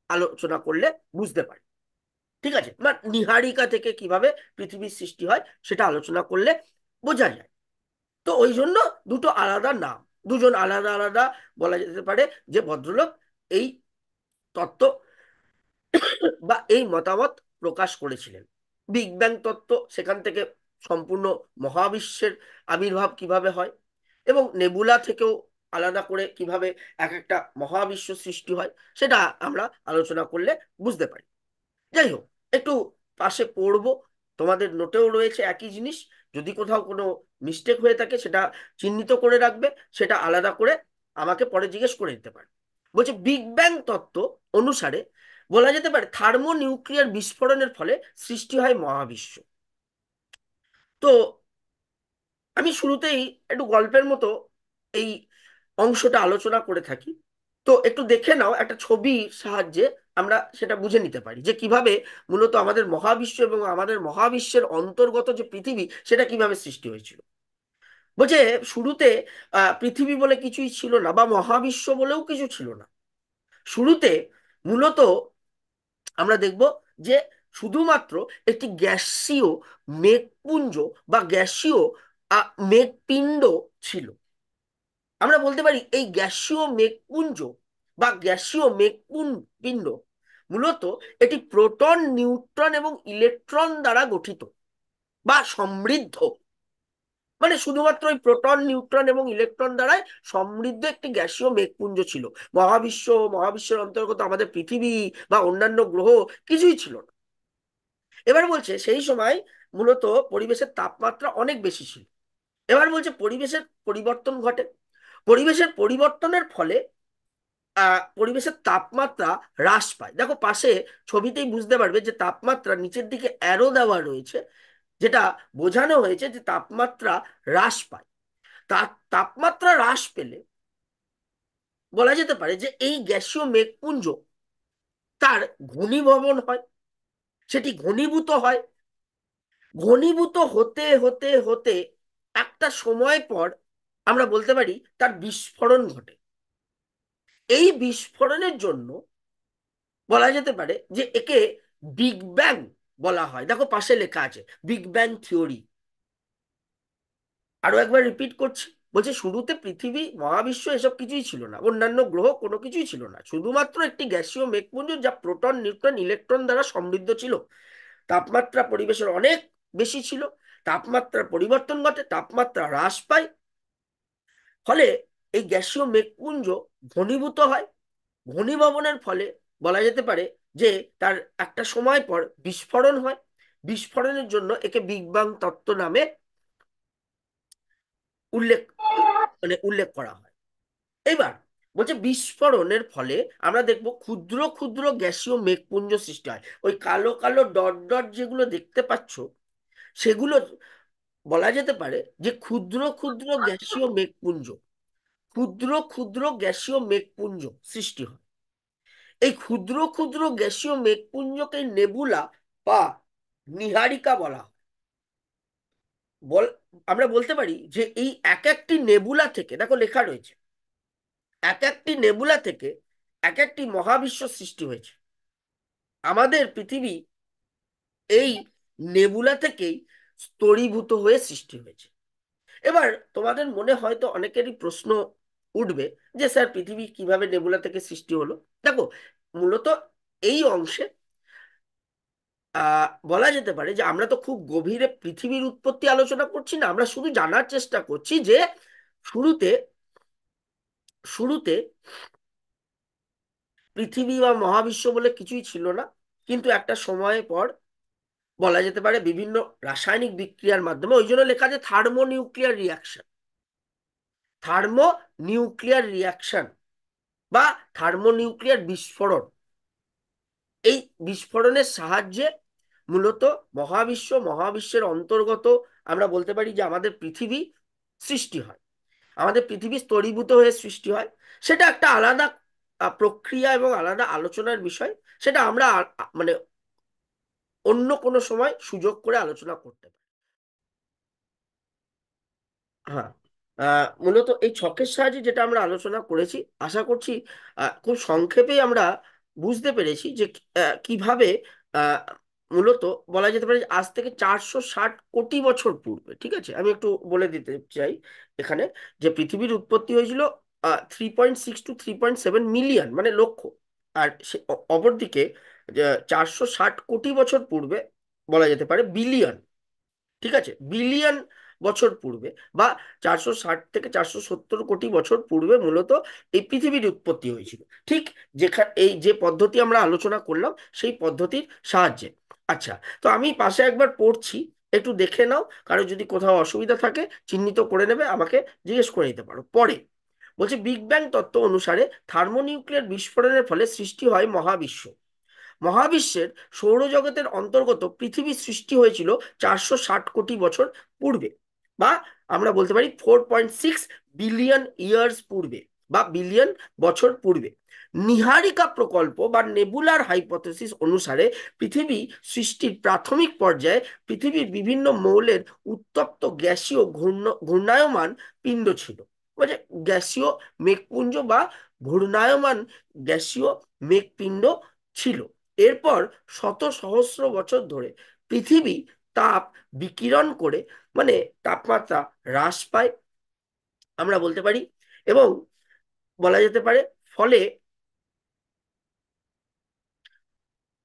আলোচনা করলে বুঝতে পারি। ঠিক আছে, বা নীহারিকা থেকে কিভাবে পৃথিবীর সৃষ্টি হয় সেটা আলোচনা করলে বোঝা যায়। তো ওই জন্য দুটো আলাদা নাম, দুজন আলাদা আলাদা বলা যেতে পারে যে ভদ্রলোক এই তত্ত্ব বা এই মতামত প্রকাশ করেছিলেন। বিগ ব্যাং তত্ত্ব, সেখান থেকে সম্পূর্ণ মহাবিশ্বের আবির্ভাব কিভাবে হয়, এবং নেবুলা থেকেও আলাদা করে কিভাবে এক একটা মহাবিশ্ব সৃষ্টি হয় সেটা আমরা আলোচনা করলে বুঝতে পারি। যাই হোক, একটু পাশে পড়বো, তোমাদের নোটেও রয়েছে একই জিনিস। যদি কোথাও কোনো মিস্টেক হয়ে থাকে সেটা চিহ্নিত করে রাখবে, সেটা আলাদা করে আমাকে পরে জিজ্ঞেস করে দিতে পারে। বলছে বিগ ব্যাং তত্ত্ব অনুসারে বলা যেতে পারে থার্মোনিউক্লিয়ার বিস্ফোরণের ফলে সৃষ্টি হয় মহাবিশ্ব। তো আমি শুরুতেই একটু গল্পের মতো এই অংশটা আলোচনা করে থাকি। তো একটু দেখে নাও, একটা ছবির সাহায্যে আমরা সেটা বুঝে নিতে পারি যে কিভাবে মূলত আমাদের মহাবিশ্ব এবং আমাদের মহাবিশ্বের অন্তর্গত যে পৃথিবী সেটা কিভাবে সৃষ্টি হয়েছিল। বলছে শুরুতে পৃথিবী বলে কিছুই ছিল না, বা মহাবিশ্ব বলেও কিছু ছিল না। শুরুতে মূলত আমরা দেখব যে শুধুমাত্র একটি গ্যাসীয় মেঘপুঞ্জ বা গ্যাসীয় মেঘপিণ্ড ছিল। আমরা বলতে পারি এই গ্যাসীয় মেঘপুঞ্জ বা গ্যাসীয় পিণ্ড মূলত এটি প্রোটন, নিউট্রন এবং ইলেকট্রন দ্বারা গঠিত বা সমৃদ্ধ। মানে শুধুমাত্র ওই প্রোটন, নিউট্রন এবং ইলেকট্রন দ্বারাই সমৃদ্ধ একটি গ্যাসীয় মেঘপুঞ্জ ছিল। মহাবিশ্ব, মহাবিশ্বের অন্তর্গত আমাদের পৃথিবী বা অন্যান্য গ্রহ কিছুই ছিল না। এবার বলছে সেই সময় মূলত পরিবেশের তাপমাত্রা অনেক বেশি ছিল। এবার বলছে পরিবেশের পরিবর্তন ঘটে। পরিবেশের পরিবর্তনের ফলে পরিবেশের তাপমাত্রা হ্রাস পায়। দেখো পাশে ছবিতেই বুঝতে পারবে যে তাপমাত্রা নিচের দিকে অ্যারো দেওয়া রয়েছে, যেটা বোঝানো হয়েছে যে তাপমাত্রা হ্রাস পায়। তাপমাত্রা হ্রাস পেলে বলা যেতে পারে যে এই গ্যাসীয় মেঘপুঞ্জ তার ঘনীভবন হয়, সেটি ঘনীভূত হয়। ঘনীভূত হতে হতে হতে একটা সময় পর আমরা বলতে পারি তার বিস্ফোরণ ঘটে। এই বিস্ফোরণের জন্য বলা যেতে পারে যে একে বিগ ব্যাং বলা হয়। দেখো পাশে লেখা আছে বিগ ব্যাং থিওরি। আরো একবার রিপিট করছি, বলছে শুরুতে পৃথিবী, মহাবিশ্ব এসব কিছুই ছিল না, অন্যান্য গ্রহ কোনো কিছুই ছিল না, শুধুমাত্র একটি গ্যাসীয় মেঘপুঞ্জ যা প্রোটন, নিউট্রন, ইলেকট্রন দ্বারা সমৃদ্ধ ছিল। তাপমাত্রা পরিবেশের অনেক বেশি ছিল। তাপমাত্রার পরিবর্তন ঘটে, তাপমাত্রা হ্রাস পায়, ফলে এই গ্যাসীয় মেঘপুঞ্জ ঘনীভূত হয়। ঘনীভবনের ফলে বলা যেতে পারে যে তার একটা সময় পর বিস্ফোরণ হয়। বিস্ফোরণের জন্য একে বিগ বাং তত্ত্ব নামে উল্লেখ উল্লেখ করা হয়। এবার বলছে বিস্ফোরণের ফলে আমরা দেখব ক্ষুদ্র ক্ষুদ্র গ্যাসীয় মেঘপুঞ্জ সৃষ্টি হয়। ওই কালো কালো ডট ডট যেগুলো দেখতে পাচ্ছ, সেগুলো বলা যেতে পারে যে ক্ষুদ্র ক্ষুদ্র গ্যাসীয় মেঘপুঞ্জ, ক্ষুদ্র ক্ষুদ্র গ্যাসীয় মেঘপুঞ্জ সৃষ্টি হয়। এই ক্ষুদ্র ক্ষুদ্র গ্যাসীয় মেঘপুঞ্জকে নেবুলা বা নীহারিকা বলা হয়। বল আমরা বলতে পারি যে এই এক একটি নেবুলা থেকে, দেখো লেখা রয়েছে, এক একটি নেবুলা থেকে এক একটি মহাবিশ্ব সৃষ্টি হয়েছে। আমাদের পৃথিবী এই নেবুলা থেকেই স্তরীভূত হয়ে সৃষ্টি হয়েছে। এবার তোমাদের মনে হয়তো অনেকেরই প্রশ্ন উঠবে যে স্যার পৃথিবী কিভাবে নেবুলা থেকে সৃষ্টি হলো। দেখো, মূলত এই অংশে বলা যেতে পারে যে আমরা তো খুব গভীরে পৃথিবীর উৎপত্তি আলোচনা করছি না, আমরা শুধু জানার চেষ্টা করছি যে শুরুতে শুরুতে পৃথিবী বা মহাবিশ্ব বলে কিছুই ছিল না, কিন্তু একটা সময় পর বলা যেতে পারে বিভিন্ন রাসায়নিক বিক্রিয়ার মাধ্যমে, ওই জন্য লেখা আছে thermonuclear reaction, thermo nuclear reaction বা থার্মোনিউক্লিয়ার বিস্ফোরণ। এই বিস্ফোরণের সাহায্যে মূলত মহাবিশ্বের অন্তর্গত আমরা বলতে পারি যে আমাদের পৃথিবী সৃষ্টি হয়, আমাদের পৃথিবী স্তরীভূত হয়ে সৃষ্টি হয়। সেটা একটা আলাদা প্রক্রিয়া এবং আলাদা আলোচনার বিষয়। সেটা আমরা মানে অন্য কোনো সময় সুযোগ করে আলোচনা করতে পারি। হ্যাঁ, মূলত এই ছকের সাহায্যে যেটা আমরা আলোচনা করেছি, আশা করছি খুব সংক্ষেপে আমরা বুঝতে পেরেছি যে কিভাবে আহ, মূলত বলা যেতে পারে যে আজ থেকে 460 কোটি বছর পূর্বে, ঠিক আছে, আমি একটু বলে দিতে চাই এখানে, যে পৃথিবীর উৎপত্তি হয়েছিল 3.6 to 3.7 মিলিয়ন, মানে লক্ষ। আর অপরদিকে 460 কোটি বছর পূর্বে বলা যেতে পারে বিলিয়ন, ঠিক আছে, বিলিয়ন বছর পূর্বে বা 460 থেকে 470 কোটি বছর পূর্বে মূলত এই পৃথিবীর উৎপত্তি হয়েছিল। ঠিক যেখানে এই যে পদ্ধতি আমরা আলোচনা করলাম সেই পদ্ধতির সাহায্যে। আচ্ছা, তো আমি পাশে একবার পড়ছি, একটু দেখে নাও, কারো যদি কোথাও অসুবিধা থাকে চিহ্নিত করে নেবে, আমাকে জিজ্ঞেস করে নিতে পারো পরে। বলছে বিগ ব্যাং তত্ত্ব অনুসারে থার্মোনিউক্লিয়ার বিস্ফোরণের ফলে সৃষ্টি হয় মহাবিশ্ব। মহাবিশ্বের সৌরজগতের অন্তর্গত পৃথিবীর সৃষ্টি হয়েছিল 460 কোটি বছর পূর্বে, বা আমরা বলতে পারি 4.6 বিলিয়ন ইয়ার্স পূর্বে বা বিলিয়ন বছর পূর্বে। নীহারিকা প্রকল্প বা নেবুলার হাইপোথেসিস অনুসারে পৃথিবী সৃষ্টির প্রাথমিক পর্যায়ে পৃথিবীর বিভিন্ন মৌলের উত্তপ্ত গ্যাসীয় ঘূর্ণায়মান পিণ্ড ছিল। মানে গ্যাসীয় মেঘপুঞ্জ বা ঘূর্ণায়মান গ্যাসীয় মেঘপিণ্ড ছিল। এরপর শত সহস্র বছর ধরে পৃথিবী তাপ বিকিরণ করে, মানে তাপমাত্রা হ্রাস পায় আমরা বলতে পারি, এবং বলা যেতে পারে ফলে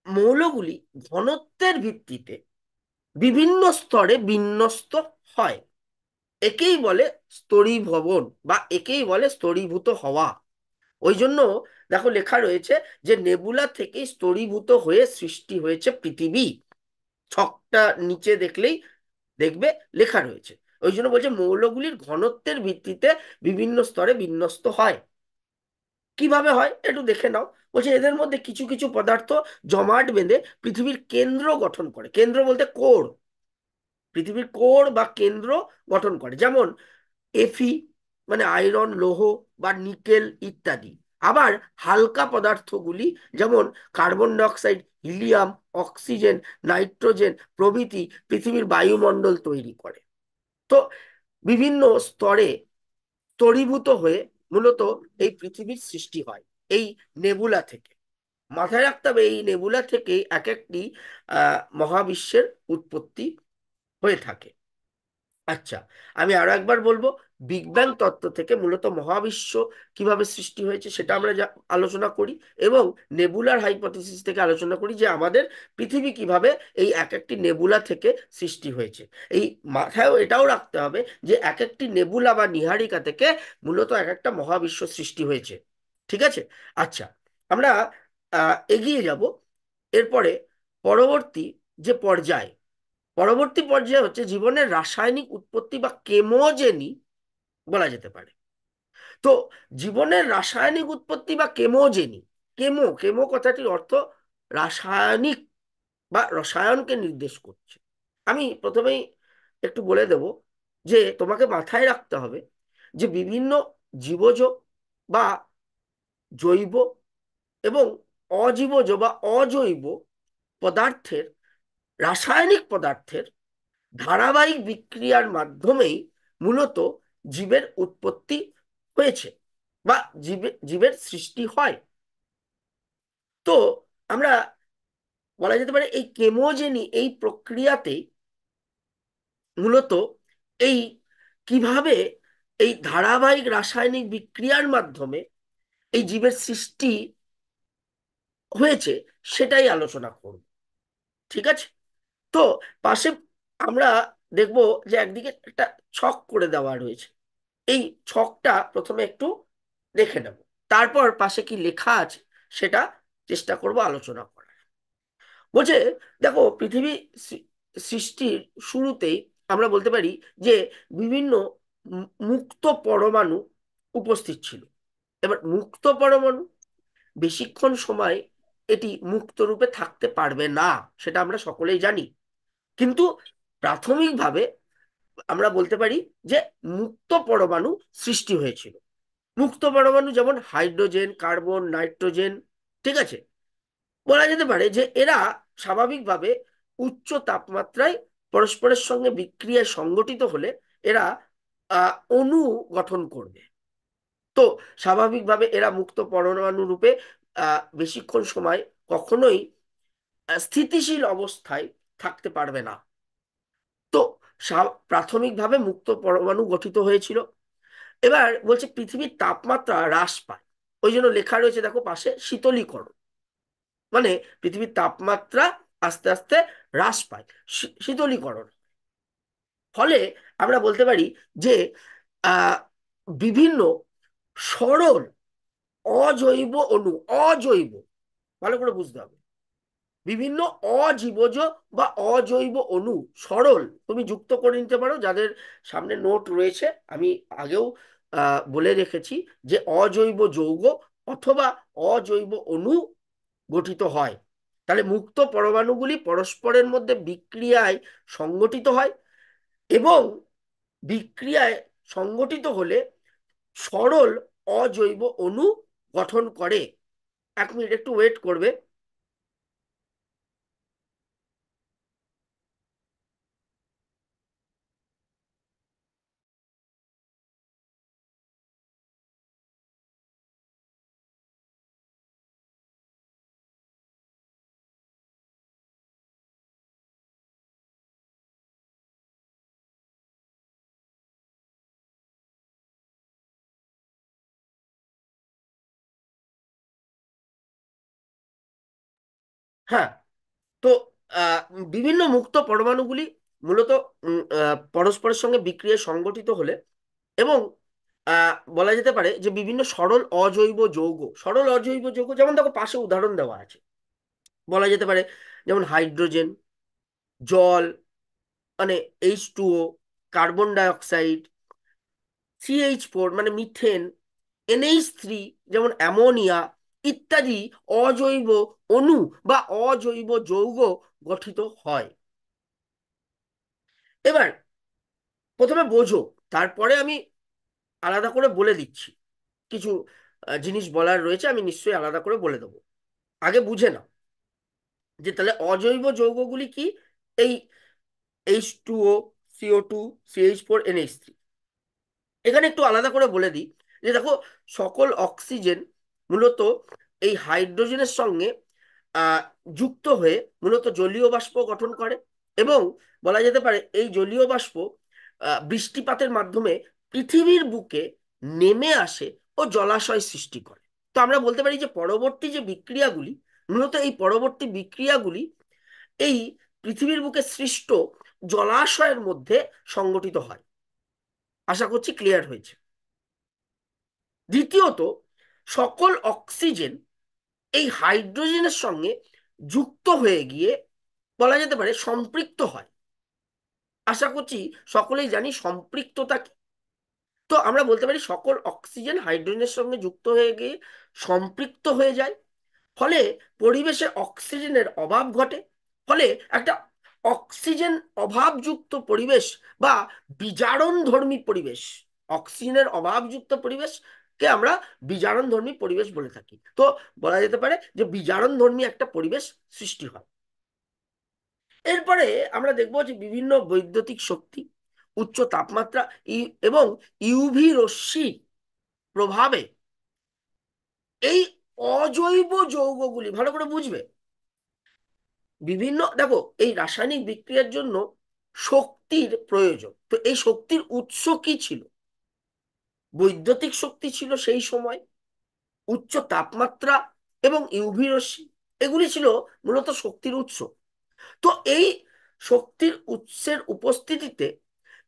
মৌলগুলি ঘনত্বের ভিত্তিতে বিভিন্ন স্তরে বিন্যস্ত হয়। একেই বলে স্তরীভবন বা একেই বলে স্তরীভূত হওয়া। ওই জন্য দেখো লেখা রয়েছে যে নেবুলা থেকে স্তরীভূত হয়ে সৃষ্টি হয়েছে পৃথিবী। ছকটা নিচে দেখলেই দেখবে লেখা রয়েছে। ওই জন্য বলছে মৌলগুলির ঘনত্বের ভিত্তিতে বিভিন্ন স্তরে বিন্যস্ত হয়। কিভাবে হয় একটু দেখে নাও। বলছে এদের মধ্যে কিছু কিছু পদার্থ জমাট বেঁধে পৃথিবীর কেন্দ্র গঠন করে, কেন্দ্র বলতে কোর, পৃথিবীর কোর বা কেন্দ্র গঠন করে, যেমন এফি মানে আয়রন লৌহ বা নিকেল ইত্যাদি। আবার হালকা পদার্থগুলি যেমন carbon dioxide, helium, oxygen, nitrogen প্রভৃতি পৃথিবীর বায়ুমণ্ডল তৈরি করে। তো বিভিন্ন স্তরে স্তরীভূত হয়ে মূলত এই পৃথিবীর সৃষ্টি হয় এই নেবুলা থেকে। মাথায় রাখতে হবে এই নেবুলা থেকেই এক একটি মহাবিশ্বের উৎপত্তি হয়ে থাকে। আচ্ছা, আমি আরো একবার বলবো, বিগ ব্যাং তত্ত্ব থেকে মূলত মহাবিশ্ব কিভাবে সৃষ্টি হয়েছে সেটা আমরা আলোচনা করি, এবং নেবুলার হাইপোথিসিস থেকে আলোচনা করি যে আমাদের পৃথিবী কিভাবে এই এক একটি নেবুলা থেকে সৃষ্টি হয়েছে। এই মাথায়ও এটাও রাখতে হবে যে এক একটি নেবুলা বা নীহারিকা থেকে মূলত এক একটা মহাবিশ্ব সৃষ্টি হয়েছে। ঠিক আছে। আচ্ছা, আমরা এগিয়ে যাব এরপরে পরবর্তী যে পর্যায়। পরবর্তী পর্যায়ে হচ্ছে জীবনের রাসায়নিক উৎপত্তি বা কেমোজেনি বলা যেতে পারে। তো জীবনের রাসায়নিক উৎপত্তি বা কেমোজেনি, কেমো কেমো কথাটির অর্থ রাসায়নিক বা রসায়নকে নির্দেশ করছে। আমি প্রথমেই একটু বলে দেব যে তোমাকে মাথায় রাখতে হবে যে বিভিন্ন জীবজ বা জৈব এবং অজীবজ বা অজৈব পদার্থের, রাসায়নিক পদার্থের ধারাবাহিক বিক্রিয়ার মাধ্যমেই মূলত জীবের উৎপত্তি হয়েছে বা জীবের সৃষ্টি হয়। তো আমরা বলা যেতে পারে এই কেমোজেনি এই প্রক্রিয়াতেই মূলত এই কিভাবে এই ধারাবাহিক রাসায়নিক বিক্রিয়ার মাধ্যমে এই জীবের সৃষ্টি হয়েছে সেটাই আলোচনা করব। ঠিক আছে? তো পাশে আমরা দেখব যে একদিকে একটা ছক করে দেওয়া রয়েছে। এই ছকটা প্রথমে একটু দেখে নেব, তারপর পাশে কি লেখা আছে সেটা চেষ্টা করব আলোচনা করার। বলছে, দেখো, পৃথিবী সৃষ্টির শুরুতেই আমরা বলতে পারি যে বিভিন্ন মুক্ত পরমাণু উপস্থিত ছিল। এবার মুক্ত পরমাণু বেশিক্ষণ সময় এটি মুক্ত রূপে থাকতে পারবে না, সেটা আমরা সকলেই জানি। কিন্তু প্রাথমিকভাবে আমরা বলতে পারি যে মুক্ত পরমাণু সৃষ্টি হয়েছিল। মুক্ত পরমাণু যেমন হাইড্রোজেন, কার্বন, নাইট্রোজেন। ঠিক আছে? বলা যেতে পারে যে এরা স্বাভাবিকভাবে উচ্চ তাপমাত্রায় পরস্পরের সঙ্গে বিক্রিয়ায় সংগঠিত হলে এরা অণু গঠন করবে। তো স্বাভাবিকভাবে এরা মুক্ত পরমাণু রূপে বেশিক্ষণ সময় কখনোই স্থিতিশীল অবস্থায় থাকতে পারবে না। তো প্রাথমিকভাবে মুক্ত পরমাণু গঠিত হয়েছিল। এবার বলছে পৃথিবীর তাপমাত্রা হ্রাস পায়, ওই জন্য লেখা রয়েছে দেখো পাশে শীতলীকরণ। মানে পৃথিবীর তাপমাত্রা আস্তে আস্তে হ্রাস পায়, শীতলীকরণ। ফলে আমরা বলতে পারি যে আহ বিভিন্ন সরল অজৈব অণু, অজৈব, ভালো করে বুঝতে হবে, বিভিন্ন অজীবজ বা অজৈব অণু, সরল, তুমি যুক্ত করে নিতে পারো, যাদের সামনে নোট রয়েছে আমি আগেও বলে রেখেছি যে অজৈব যৌগ অথবা অজৈব অণু গঠিত হয়। তাহলে মুক্ত পরমাণুগুলি পরস্পরের মধ্যে বিক্রিয়ায় সংগঠিত হয় এবং বিক্রিয়ায় সংগঠিত হলে সরল অজৈব অণু গঠন করে। 1 মিনিট একটু ওয়েট করবে। হ্যাঁ। তো আহ, বিভিন্ন মুক্ত পরমাণুগুলি মূলত পরস্পরের সঙ্গে বিক্রিয়ায় সংগঠিত হলে এবং বলা যেতে পারে যে বিভিন্ন সরল অজৈব যৌগ, সরল অজৈব যৌগ যেমন দেখো পাশে উদাহরণ দেওয়া আছে, বলা যেতে পারে যেমন হাইড্রোজেন, জল মানে H2O, carbon die oxide, CH4 মানে মিথেন, NH3 যেমন অ্যামোনিয়া ইত্যাদি অজৈব অণু বা অজৈব যৌগ গঠিত হয়। এবার প্রথমে বোঝো, তারপরে আমি আলাদা করে বলে দিচ্ছি। কিছু জিনিস বলার রয়েছে, আমি নিশ্চয়ই আলাদা করে বলে দেবো। আগে বুঝে নাও যে তাহলে অজৈব যৌগগুলি কি। এই H2O, CO2, CH4, NH3। এখানে একটু আলাদা করে বলে দিই যে দেখো, সকল অক্সিজেন মূলত এই হাইড্রোজেনের সঙ্গে আহ, যুক্ত হয়ে মূলত জলীয় বাষ্প গঠন করে এবং বলা যেতে পারে এই জলীয় বাষ্প বৃষ্টিপাতের মাধ্যমে পৃথিবীর বুকে নেমে আসে ও জলাশয় সৃষ্টি করে। তো আমরা বলতে পারি যে পরবর্তী যে বিক্রিয়াগুলি, মূলত এই পরবর্তী বিক্রিয়াগুলি এই পৃথিবীর বুকে সৃষ্ট জলাশয়ের মধ্যে সংগঠিত হয়। আশা করছি ক্লিয়ার হয়েছে। দ্বিতীয়ত, সকল অক্সিজেন এই হাইড্রোজেনের সঙ্গে যুক্ত হয়ে গিয়ে বলা যেতে পারে সম্পৃক্ত হয়। আশা করছি সকলেই জানি সম্পৃক্ততা কি। তো আমরা বলতে পারি সকল অক্সিজেন হাইড্রোজেনের সঙ্গে যুক্ত হয়ে গিয়ে সম্পৃক্ত হয়ে যায়। ফলে পরিবেশে অক্সিজেনের অভাব ঘটে। ফলে একটা অক্সিজেন অভাবযুক্ত পরিবেশ বা বিজারণধর্মী পরিবেশ, অক্সিজেনের অভাবযুক্ত পরিবেশকে আমরা বিজারণধর্মী পরিবেশ বলে থাকি। তো বলা যেতে পারে যে বিজারণধর্মী একটা পরিবেশ সৃষ্টি হয়। এরপরে আমরা দেখব যে বিভিন্ন বৈদ্যুতিক শক্তি, উচ্চ তাপমাত্রা এবং ইউভি রশ্মির প্রভাবে এই অজৈব যৌগগুলি, ভালো করে বুঝবে, বিভিন্ন, দেখো, এই রাসায়নিক বিক্রিয়ার জন্য শক্তির প্রয়োজন। তো এই শক্তির উৎস কি ছিল? বৈদ্যুতিক শক্তি ছিল সেই সময়, উচ্চ তাপমাত্রা এবং ইউভি রশ্মি, এগুলি ছিল মূলত শক্তির উৎস। তো এই শক্তির উৎসের উপস্থিতিতে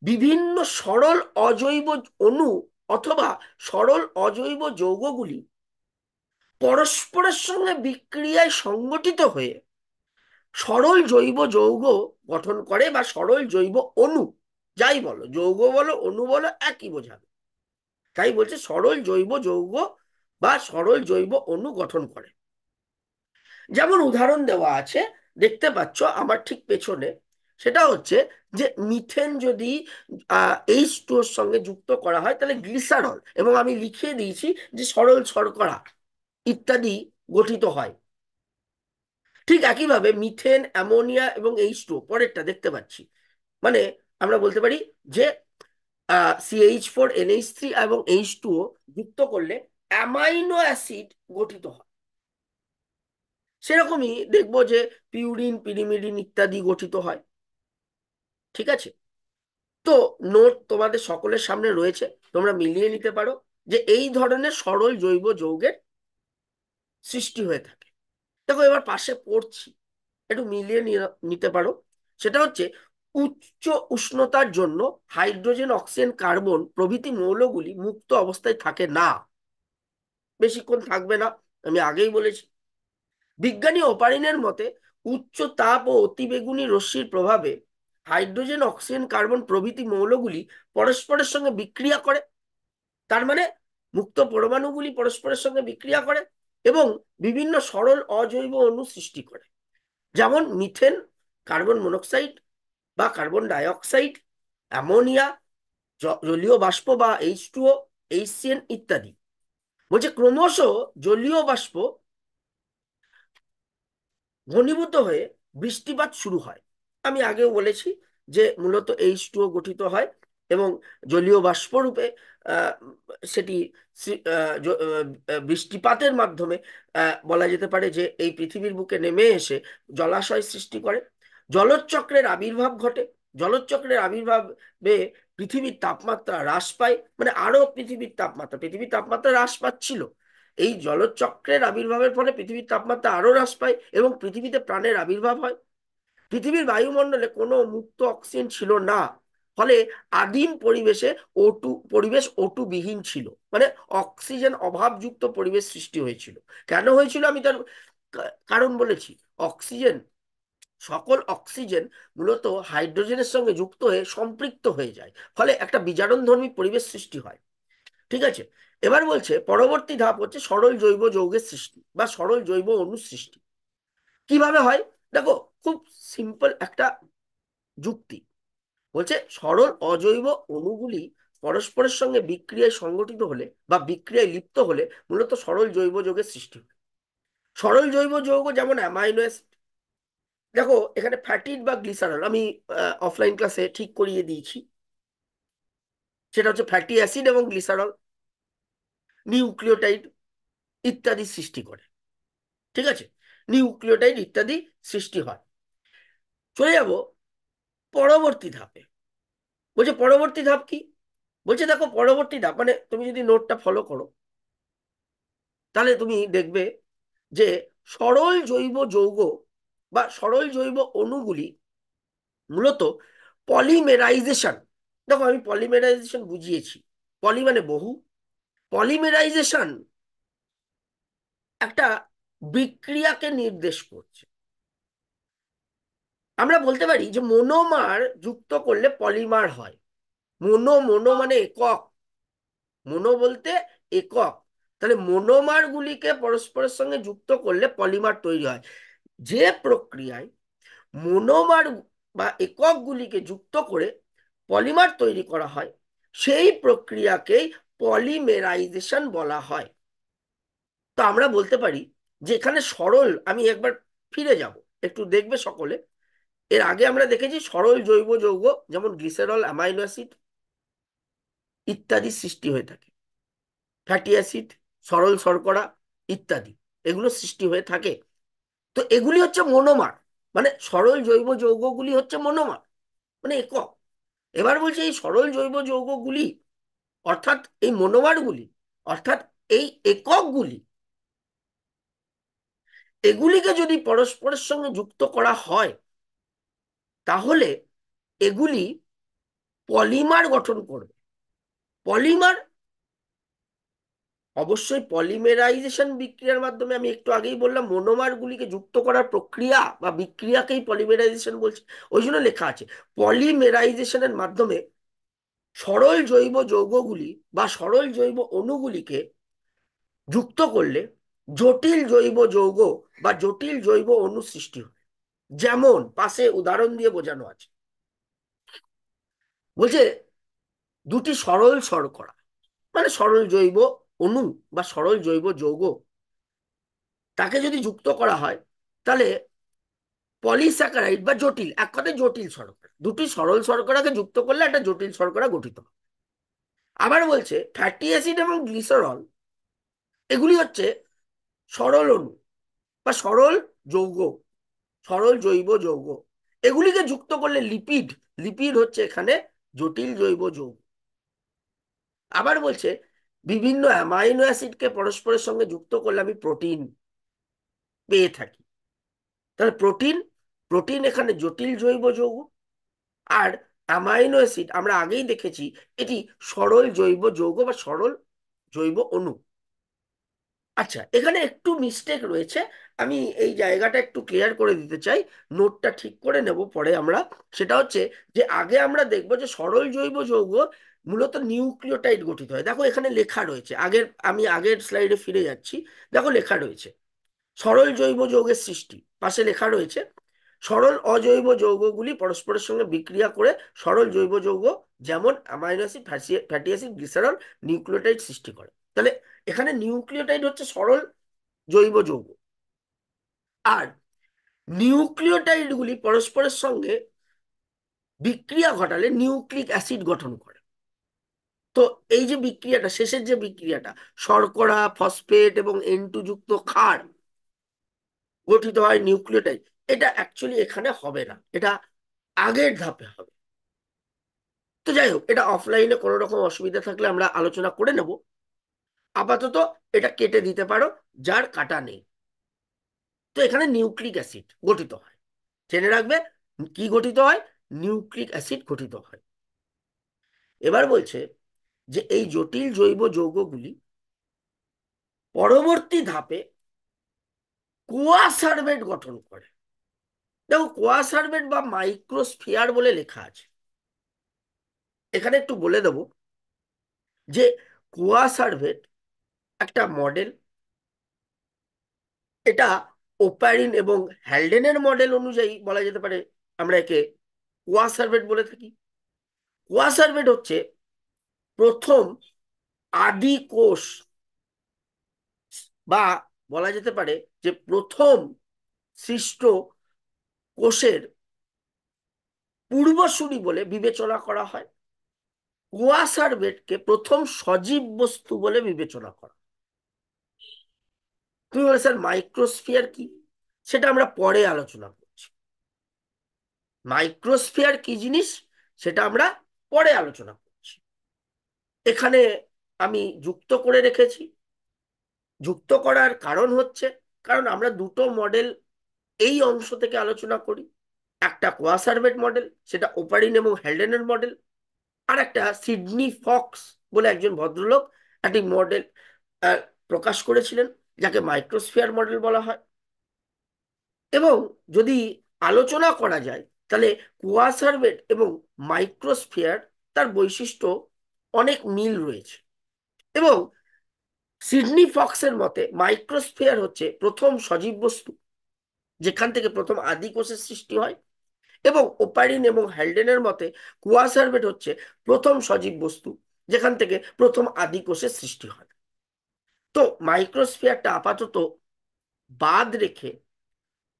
বিভিন্ন সরল অজৈব অণু অথবা সরল অজৈব যৌগগুলি পরস্পরের সঙ্গে বিক্রিয়ায় সংগঠিত হয়ে সরল জৈব যৌগ গঠন করে, বা সরল জৈব অণু, যাই বলো, যৌগ বলো অণু বলো, একই বোঝাবে। তাই বলছে সরল জৈব যৌগ বা সরল জৈব অণু গঠন করে। যেমন উদাহরণ দেওয়া আছে, দেখতে পাচ্ছ আমার ঠিক পেছনে, সেটা হচ্ছে যে মিথেন যদি H2O এর সঙ্গে যুক্ত করা হয় তাহলে গ্লিসারল, এবং আমি লিখিয়ে দিয়েছি যে সরল শর্করা ইত্যাদি গঠিত হয়। ঠিক একইভাবে মিথেন, অ্যামোনিয়া এবং H2O, পরেরটা দেখতে পাচ্ছি, মানে আমরা বলতে পারি যে CH4NH3 এবং H2O যুক্ত করলে অ্যামাইনো অ্যাসিড গঠিত হয়। সেরকমই দেখবো যে পিউরিন, পিরিমিডিন ইত্যাদি গঠিত হয়। ঠিক আছে? তো নোট তোমাদের সকলের সামনে রয়েছে, তোমরা মিলিয়ে নিতে পারো যে এই ধরনের সরল জৈব যৌগের সৃষ্টি হয়ে থাকে। দেখো এবার পাশে পড়ছি, একটু মিলিয়ে নিতে পারো। সেটা হচ্ছে উচ্চ উষ্ণতার জন্য হাইড্রোজেন, অক্সিজেন, কার্বন প্রভৃতি মৌলগুলি মুক্ত অবস্থায় থাকে না, বেশিক্ষণ থাকবে না, আমি আগেই বলেছি। বিজ্ঞানী ওপারিনের মতে উচ্চ তাপ ও অতিবেগুনি রশ্মির প্রভাবে হাইড্রোজেন, অক্সিজেন, কার্বন প্রভৃতি মৌলগুলি পরস্পরের সঙ্গে বিক্রিয়া করে। তার মানে মুক্ত পরমাণুগুলি পরস্পরের সঙ্গে বিক্রিয়া করে এবং বিভিন্ন সরল অজৈব অণু সৃষ্টি করে, যেমন মিথেন, কার্বন মনোক্সাইড বা কার্বন ডাইঅক্সাইড, অ্যামোনিয়া, জলীয় বাষ্প বা H2O, HCN ইত্যাদি। বলছে ক্রমশ জলীয় বাষ্প ঘনীভূত হয়ে বৃষ্টিপাত শুরু হয়। আমি আগেও বলেছি যে মূলত H2O গঠিত হয় এবং জলীয় বাষ্প রূপে আহ, সেটি বৃষ্টিপাতের মাধ্যমে বলা যেতে পারে যে এই পৃথিবীর বুকে নেমে এসে জলাশয় সৃষ্টি করে। জলোচ্চক্রের আবির্ভাব ঘটে। জলোচ্চক্রের আবির্ভাবে পৃথিবীর তাপমাত্রা হ্রাস পায়, মানে আরো পৃথিবীর তাপমাত্রা হ্রাস পাচ্ছিল। এই জলচক্রের আবির্ভাবের ফলে পৃথিবীর তাপমাত্রা আরো হ্রাস পায় এবং পৃথিবীতে প্রাণের আবির্ভাব হয়। পৃথিবীর বায়ুমণ্ডলে কোনো মুক্ত অক্সিজেন ছিল না, ফলে আদিম পরিবেশ O2 বিহীন ছিল, মানে অক্সিজেন অভাবযুক্ত পরিবেশ সৃষ্টি হয়েছিল। কেন হয়েছিল আমি তার কারণ বলেছি। অক্সিজেন, সকল অক্সিজেন মূলত হাইড্রোজেনের সঙ্গে যুক্ত হয়ে সম্পৃক্ত হয়ে যায়, ফলে একটা বিজারণধর্মী পরিবেশ সৃষ্টি হয়। ঠিক আছে? এবার বলছে পরবর্তী ধাপ হচ্ছে সরল জৈব যৌগের সৃষ্টি বা সরল জৈব অণুর সৃষ্টি। কিভাবে হয় দেখো, খুব সিম্পল একটা যুক্তি। বলছে সরল অজৈব অণুগুলি পরস্পরের সঙ্গে বিক্রিয়ায় সংগঠিত হলে বা বিক্রিয়ায় লিপ্ত হলে মূলত সরল জৈব যৌগের সৃষ্টি হয়। সরল জৈব যৌগ যেমন অ্যামাইনো অ্যাসিড, দেখো এখানে ফ্যাটিড বা গ্লিসারল আমি অফলাইন ক্লাসে ঠিক করিয়ে দিয়েছি, সেটা হচ্ছে ফ্যাটি অ্যাসিড এবং গ্লিসারল, নিউক্লিওটাইড ইত্যাদি সৃষ্টি করে। ঠিক আছে? নিউক্লিওটাইড ইত্যাদি সৃষ্টি হয়। চলে যাব পরবর্তী ধাপে। বলছে পরবর্তী ধাপ কি? বলছে দেখো পরবর্তী ধাপ, মানে তুমি যদি নোটটা ফলো করো তাহলে তুমি দেখবে যে সরল জৈব যৌগ বা সরল জৈব অণুগুলি মূলত পলিমেরাইজেশন, দেখো আমি পলিমেরাইজেশন বুঝিয়েছি। পলি মানে বহু, পলিমেরাইজেশন একটা বিক্রিয়াকে নির্দেশ করছে। আমরা বলতে পারি যে মনোমার যুক্ত করলে পলিমার হয়। মোনো, মোনো মানে একক, মোনো বলতে একক, তাহলে মনোমার গুলিকে পরস্পরের সঙ্গে যুক্ত করলে পলিমার তৈরি হয়। যে প্রক্রিয়ায় মনোমার বা এককগুলিকে যুক্ত করে পলিমার তৈরি করা হয়, সেই প্রক্রিয়াকেই পলিমেরাইজেশন বলা হয়। তো আমরা বলতে পারি যে এখানে সরল, আমি একবার ফিরে যাব, একটু দেখবে সকলে। এর আগে আমরা দেখেছি সরল জৈব যৌগ যেমন গ্লিসেরল, অ্যামাইনো অ্যাসিড ইত্যাদি সৃষ্টি হয়ে থাকে, ফ্যাটি অ্যাসিড, সরল শর্করা ইত্যাদি, এগুলো সৃষ্টি হয়ে থাকে। তো এগুলি হচ্ছে মনোমার, মানে সরল জৈব যৌগগুলি হচ্ছে মনোমার, মানে একক। এবার বলছি এই সরল জৈব যৌগগুলি, অর্থাৎ এই মনোমারগুলি, অর্থাৎ এই এককগুলি, এগুলিকে যদি পরস্পরের সঙ্গে যুক্ত করা হয়, তাহলে এগুলি পলিমার গঠন করবে। পলিমার অবশ্যই পলিমেরাইজেশন বিক্রিয়ার মাধ্যমে, আমি একটু আগেই বললাম মনোমারগুলিকে যুক্ত করার প্রক্রিয়া বা বিক্রিয়াকেই পলিমেরাইজেশন বলছে, ওই জন্য লেখা আছে পলিমেরাইজেশনের মাধ্যমে সরল জৈব যৌগগুলি বা সরল জৈব অণুগুলিকে যুক্ত করলে জটিল জৈব যৌগ বা জটিল জৈব অণু সৃষ্টি হয়। যেমন পাশে উদাহরণ দিয়ে বোঝানো আছে, বলছে দুটি সরল শর্করা, মানে সরল জৈব অণু বা সরল জৈব যৌগ, তাকে যদি যুক্ত করা হয়, তাহলে পলিস্যাকারাইড বা জটিল, এক কথায় জটিল শর্করা, দুটি সরল শর্করাকে যুক্ত করলে একটা জটিল শর্করা গঠিত হয়। আবার বলছে ফ্যাটি অ্যাসিড এবং গ্লিসারল, এগুলি হচ্ছে সরল অণু বা সরল যৌগ, সরল জৈব যৌগ, এগুলিকে যুক্ত করলে লিপিড, লিপিড হচ্ছে এখানে জটিল জৈব যৌগ। আবার বলছে বিভিন্ন অ্যামাইনো অ্যাসিডকে পরস্পরের সঙ্গে যুক্ত করলে আমি প্রোটিন পেয়ে থাকি। তাহলে প্রোটিন, প্রোটিন এখানে জটিল জৈব যৌগ। আর অ্যামাইনো অ্যাসিড আমরা আগেই দেখেছি এটি সরল জৈব যৌগ বা সরল জৈব অণু। আচ্ছা, এখানে একটু মিস্টেক রয়েছে, আমি এই জায়গাটা একটু ক্লিয়ার করে দিতে চাই, নোটটা ঠিক করে নেব পরে আমরা। সেটা হচ্ছে যে আগে আমরা দেখবো যে সরল জৈব যৌগ মূলত নিউক্লিওটাইড গঠিত হয়। দেখো এখানে লেখা রয়েছে, আগের, আমি আগের স্লাইডে ফিরে যাচ্ছি, দেখো লেখা রয়েছে সরল জৈব যৌগের সৃষ্টি, পাশে লেখা রয়েছে সরল অজৈব যৌগগুলি পরস্পরের সঙ্গে বিক্রিয়া করে সরল জৈব যৌগ যেমন amino acid, fatty acid, glycerol, nucleotide সৃষ্টি করে। তাহলে এখানে নিউক্লিওটাইড হচ্ছে সরল জৈব যৌগ, আর নিউক্লিওটাইডগুলি পরস্পরের সঙ্গে বিক্রিয়া ঘটালে নিউক্লিক অ্যাসিড গঠন করে। তো এই যে বিক্রিয়াটা, শেষের যে বিক্রিয়াটা, শর্করা, ফসফেট এবং N2 যুক্ত ক্ষার গঠিত হয় নিউক্লিওটাইড, এটা অ্যাকচুয়ালি এখানে হবে না, এটা আগের ধাপে হবে। তো যাই হোক, এটা অফলাইনে কোনো রকম অসুবিধা থাকলে আমরা আলোচনা করে নেব। আপাতত এটা কেটে দিতে পারো যার কাটা নেই। তো এখানে নিউক্লিক অ্যাসিড গঠিত হয়, জেনে রাখবে কি গঠিত হয়, নিউক্লিক অ্যাসিড গঠিত হয়। এবার বলছে যে এই জটিল জৈব যৌগগুলি পরবর্তী ধাপে কোয়াসার্ভেট গঠন করে। দেখো কোয়াসার্ভেট বা মাইক্রোস্ফিয়ার বলে লেখা আছে, এখানে একটু বলে দেব যে কোয়াসার্ভেট একটা মডেল, এটা ওপারিন এবং হ্যালডেনের মডেল অনুযায়ী বলা যেতে পারে আমরা একে কোয়াসার্ভেট বলে থাকি। কোয়াসার্ভেট হচ্ছে প্রথম আদি কোষ, বা বলা যেতে পারে যে প্রথম সৃষ্ট কোষের পূর্বসূরি বলে বিবেচনা করা হয়। কোয়াসার্ভেটকে প্রথম সজীব বস্তু বলে বিবেচনা করা। তুমি বলে স্যার মাইক্রোস্ফিয়ার কি, সেটা আমরা পরে আলোচনা করছি। মাইক্রোস্ফিয়ার কি জিনিস সেটা আমরা পরে আলোচনা করছি। এখানে আমি যুক্ত করে রেখেছি, যুক্ত করার কারণ হচ্ছে কারণ আমরা দুটো মডেল এই অংশ থেকে আলোচনা করি। একটা কোয়াসার্ভেট মডেল, সেটা ওপারিন এবং হ্যালডেনের মডেল। আর একটা সিডনি ফক্স বলে একজন ভদ্রলোক একটি মডেল প্রকাশ করেছিলেন, যাকে মাইক্রোস্ফিয়ার মডেল বলা হয়। এবং যদি আলোচনা করা যায়, তাহলে কোয়াসার্ভেট এবং মাইক্রোস্ফিয়ার তার বৈশিষ্ট্য অনেক মিল রয়েছে। এবং সিডনি ফক্সের মতে মাইক্রোস্ফিয়ার হচ্ছে প্রথম সজীব বস্তু, যেখান থেকে প্রথম আদি কোষের সৃষ্টি হয়। এবং ওপারিন এবং হ্যালডেনের মতে কোয়াসার্ভেট হচ্ছে প্রথম সজীব বস্তু, যেখান থেকে প্রথম আদি কোষের সৃষ্টি হয়। তো মাইক্রোস্ফিয়ারটা আপাতত বাদ রেখে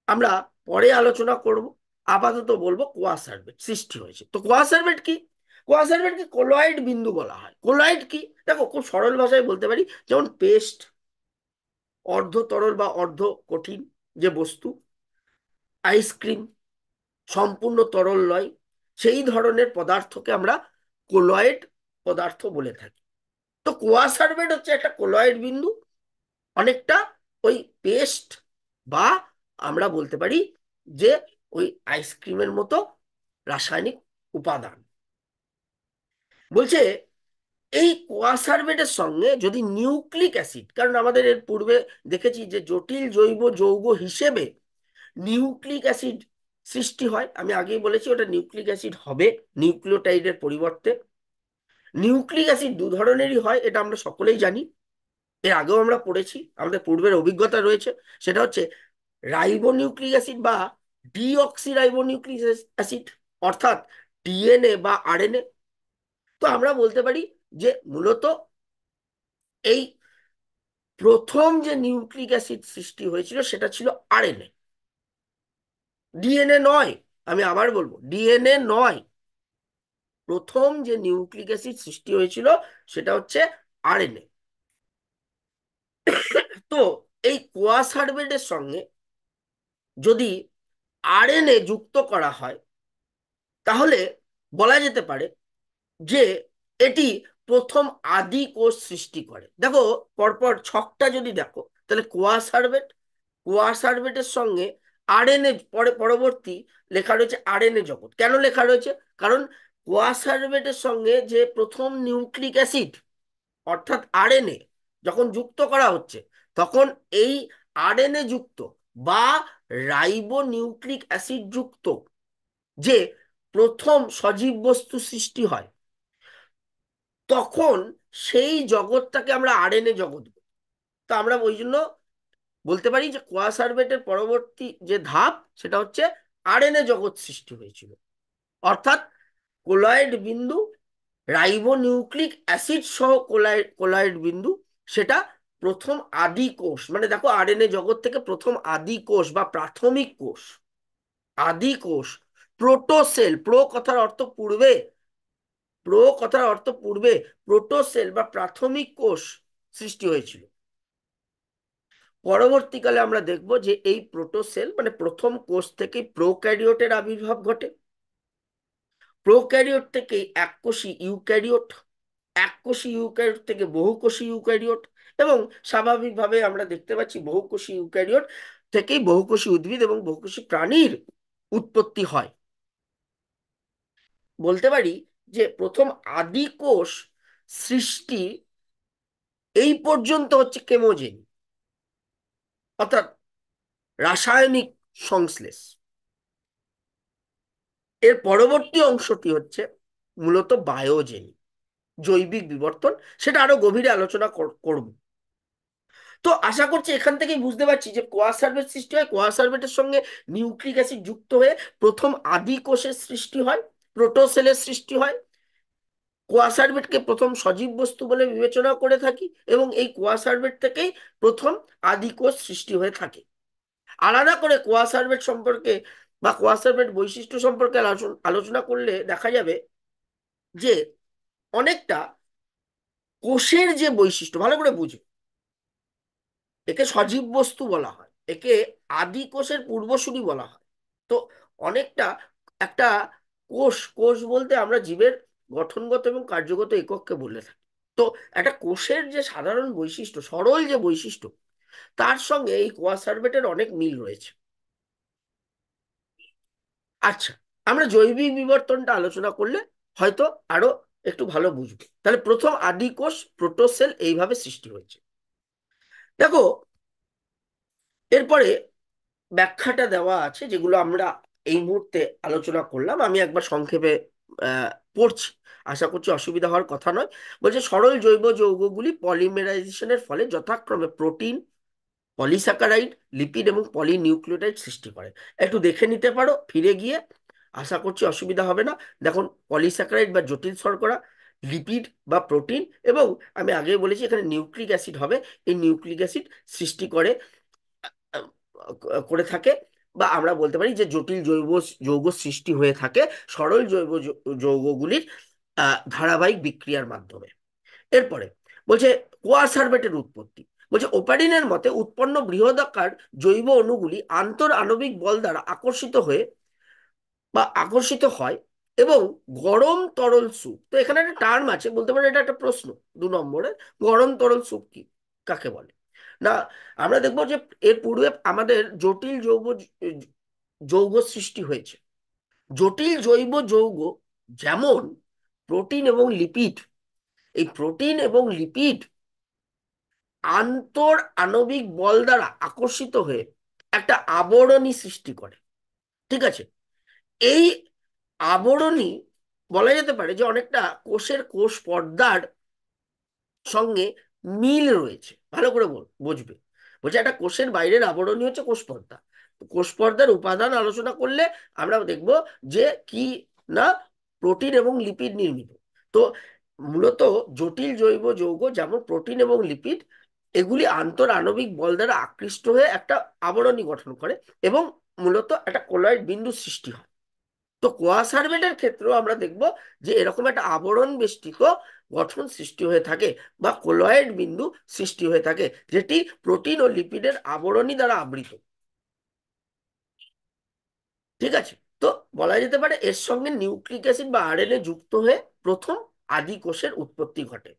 আমরা পরে আলোচনা করব। আপাতত বলবো কোয়াসার্ভেট সৃষ্টি হয়েছে। তো কোয়াসার্ভেট কি? কোয়াসার্ভেটকে কোলয়েড বিন্দু বলা হয়। কোলয়েড কি? দেখো, খুব সরল ভাষায় বলতে পারি, যেমন পেস্ট অর্ধ তরল বা অর্ধ কঠিন যে বস্তু, আইসক্রিম সম্পূর্ণ তরল নয়, সেই ধরনের পদার্থকে আমরা কোলয়েড পদার্থ বলে থাকি। তো কোয়াসার্ভেট হচ্ছে একটা কোলয়েড বিন্দু, অনেকটা ওই পেস্ট, বা আমরা বলতে পারি যে ওই আইসক্রিমের মতো রাসায়নিক উপাদান। বলছে এই কোয়াসার্ভেটের সঙ্গে যদি নিউক্লিক অ্যাসিড, কারণ আমাদের এর পূর্বে দেখেছি যে জটিল জৈব যৌগ হিসেবে নিউক্লিক অ্যাসিড সৃষ্টি হয়, আমি আগেই বলেছি ওটা নিউক্লিক অ্যাসিড হবে নিউক্লিওটাইডের পরিবর্তে। নিউক্লিক অ্যাসিড দু ধরনেরই হয়, এটা আমরা সকলেই জানি, এর আগেও আমরা পড়েছি, আমাদের পূর্বের অভিজ্ঞতা রয়েছে। সেটা হচ্ছে রাইবোনিউক্লিক অ্যাসিড বা ডিঅক্সি রাইবোনিউক্লিক অ্যাসিড, অর্থাৎ ডিএনএ বা আরএনএ। তো আমরা বলতে পারি যে মূলত এই প্রথম যে নিউক্লিক অ্যাসিড সৃষ্টি হয়েছিল সেটা ছিল আরএনএ, ডিএনএ নয়। আমি আবার বলবো, ডিএনএ নয়। প্রথম যে নিউক্লিক অ্যাসিড সৃষ্টি হয়েছিল সেটা হচ্ছে আরএনএ। তো এই কোয়াসার্ভেটের সঙ্গে যদি আরএনএ যুক্ত করা হয়, তাহলে বলা যেতে পারে যে এটি প্রথম আদি কোষ সৃষ্টি করে। দেখো, পরপর ছকটা যদি দেখো, তাহলে কোয়াসার্ভেটের সঙ্গে আরএনএ, পরে পরবর্তী লেখা রয়েছে আরএনএ জগৎ। কেন লেখা রয়েছে? কারণ কোয়াসার্ভেটের সঙ্গে যে প্রথম নিউক্লিক অ্যাসিড অর্থাৎ আরএনএ যখন যুক্ত করা হচ্ছে, তখন এই আরএনএ যুক্ত বা রাইবো নিউক্লিক অ্যাসিড যুক্ত যে প্রথম সজীব বস্তু সৃষ্টি হয়, তখন সেই জগৎটাকে আমরা আরএনএ জগৎ বলি। তো আমরা ওই জন্য বলতে পারি যে কোয়াসার্ভেটের পরবর্তী যে ধাপ সেটা হচ্ছে আরএনএ জগৎ সৃষ্টি হয়েছিল, অর্থাৎ কোলয়েড বিন্দু, রাইবো নিউক্লিক অ্যাসিড সহ কোলয়েড কোলয়েড বিন্দু, সেটা প্রথম আদি কোষ। মানে দেখো, আরএনএ জগৎ থেকে প্রথম আদি কোষ বা প্রাথমিক কোষ, আদি কোষ, প্রোটোসেল, প্রো কথার অর্থ পূর্বে, প্রোটোসেল বা প্রাথমিক কোষ সৃষ্টি হয়েছিল। পরবর্তীকালে আমরা দেখব যে এই প্রোটোসেল মানে প্রথম কোষ থেকে প্রোক্যারিওটের আবির্ভাব ঘটে, প্রোক্যারিওট থেকে এককোষী ইউক্যারিওট, এককোষী ইউক্যারিওট থেকে বহুকোষী ইউক্যারিওট, এবং স্বাভাবিকভাবে আমরা দেখতে পাচ্ছি বহুকোষী ইউক্যারিওট থেকেই বহুকোষী উদ্ভিদ এবং বহুকোষী প্রাণীর উৎপত্তি হয়। বলতে পারি যে প্রথম আদি কোষ সৃষ্টি এই পর্যন্ত হচ্ছে কেমোজেন, অর্থাৎ রাসায়নিক সংশ্লেষ। এর পরবর্তী অংশটি হচ্ছে মূলত বায়োজেন, জৈবিক বিবর্তন। সেটা আরো গভীরে আলোচনা করব। তো আশা করছি এখান থেকেই বুঝতে পারছি যে কোয়াসার্ভেট সৃষ্টি হয়, কোয়াসার্ভেটের সঙ্গে নিউক্লিক অ্যাসিড যুক্ত হয়ে প্রথম আদি কোষের সৃষ্টি হয়, প্রোটোসেলের সৃষ্টি হয়। কোয়াসার্ভেটকে প্রথম সজীব বস্তু বলে বিবেচনা করে থাকি, এবং এই কোয়াসার্ভেট থেকেই প্রথম আদি কোষ সৃষ্টি হয়ে থাকে। আলাদা করে কোয়াসার্ভেট সম্পর্কে বা কোয়াসার্ভেট বৈশিষ্ট্য সম্পর্কে আলোচনা করলে দেখা যাবে যে অনেকটা কোষের যে বৈশিষ্ট্য, ভালো করে বুঝো, একে সজীব বস্তু বলা হয়, একে আদি কোষের পূর্বসূরি বলা হয়। তো অনেকটা একটা কোষ, কোষ বলতে আমরা জীবের গঠনগত এবং কার্যগত একককে বলে থাকি। তো একটা কোষের যে সাধারণ বৈশিষ্ট্য, সরল যে বৈশিষ্ট্য, তার সঙ্গে এই কোয়াসার্ভেটের অনেক মিল রয়েছে। আচ্ছা, আমরা জৈবিক বিবর্তনটা আলোচনা করলে হয়তো আরো একটু ভালো বুঝবো। তাহলে প্রথম আদি কোষ প্রোটোসেল এইভাবে সৃষ্টি হয়েছে। দেখো, এরপরে ব্যাখ্যাটা দেওয়া আছে, যেগুলো আমরা এই মুহূর্তে আলোচনা করলাম। আমি একবার সংক্ষেপে পড়ছি, আশা করছি অসুবিধা হওয়ার কথা নয়। বলছে সরল জৈব যৌগগুলি পলিমেরাইজেশনের ফলে যথাক্রমে প্রোটিন, পলিস্যাকারাইড, লিপিড এবং পলিনিউক্লিওটাইড সৃষ্টি করে। একটু দেখে নিতে পারো ফিরে গিয়ে। আশা করছি অসুবিধা হবে না। দেখুন, পলিস্যাকারাইড বা জটিল শর্করা, লিপিড বা প্রোটিন, এবং আমি আগে বলেছি এখানে নিউক্লিক অ্যাসিড হবে। এই নিউক্লিক অ্যাসিড সৃষ্টি আহ, করে থাকে, বা আমরা বলতে পারি যে জটিল জৈব যৌগ সৃষ্টি হয়ে থাকে সরল জৈব যৌগগুলির ধারাবাহিক বিক্রিয়ার মাধ্যমে। এরপরে বলছে কোয়াসার্ভেটের উৎপত্তি। বলছে ওপারিনের মতে উৎপন্ন বৃহদাকার জৈব অণুগুলি আন্তর আণবিক বল দ্বারা আকর্ষিত হয় এবং গরম তরল স্যুপ, তো এখানে একটা টার্ম আছে, বলতে পারে এটা একটা প্রশ্ন 2 নম্বরে, গরম তরল স্যুপ কি, কাকে বলে না। আমরা দেখবো যে এর পূর্বে আমাদের জটিল যৌগ সৃষ্টি হয়েছে। জটিল জৈব যৌগ যেমন প্রোটিন এবং লিপিড, এই প্রোটিন এবং লিপিড আন্তর আণবিক বল দ্বারা আকর্ষিত হয়ে একটা আবরণী সৃষ্টি করে। ঠিক আছে, এই আবরণী বলা যেতে পারে যে অনেকটা কোষের কোষ পর্দার সঙ্গে মিল রয়েছে। ভালো করে বুঝবে। বলছে একটা কোষের বাইরের আবরণী হচ্ছে কোষ পর্দা। কোষ পর্দার উপাদান আলোচনা করলে আমরা দেখব যে কি না, প্রোটিন এবং লিপিড নির্মিত। তো মূলত জটিল জৈব যৌগ যেমন প্রোটিন এবং লিপিড, এগুলি আন্তর আণবিক বল দ্বারা আকৃষ্ট হয়ে একটা আবরণী গঠন করে এবং মূলত একটা কোলয়েড বিন্দু সৃষ্টি হয়। তো কোয়াসার্ভেটের ক্ষেত্রেও আমরা দেখব যে এরকম একটা আবরণ বেষ্টিত গঠন সৃষ্টি হয়ে থাকে বা কোলয়েড বিন্দু সৃষ্টি হয়ে থাকে, যেটি প্রোটিন ও লিপিডের আবরণী দ্বারা আবৃত। ঠিক আছে, তো বলা যেতে পারে এর সঙ্গে নিউক্লিক অ্যাসিড বা আরএনএ যুক্ত হয়ে প্রথম আদি কোষের উৎপত্তি ঘটে।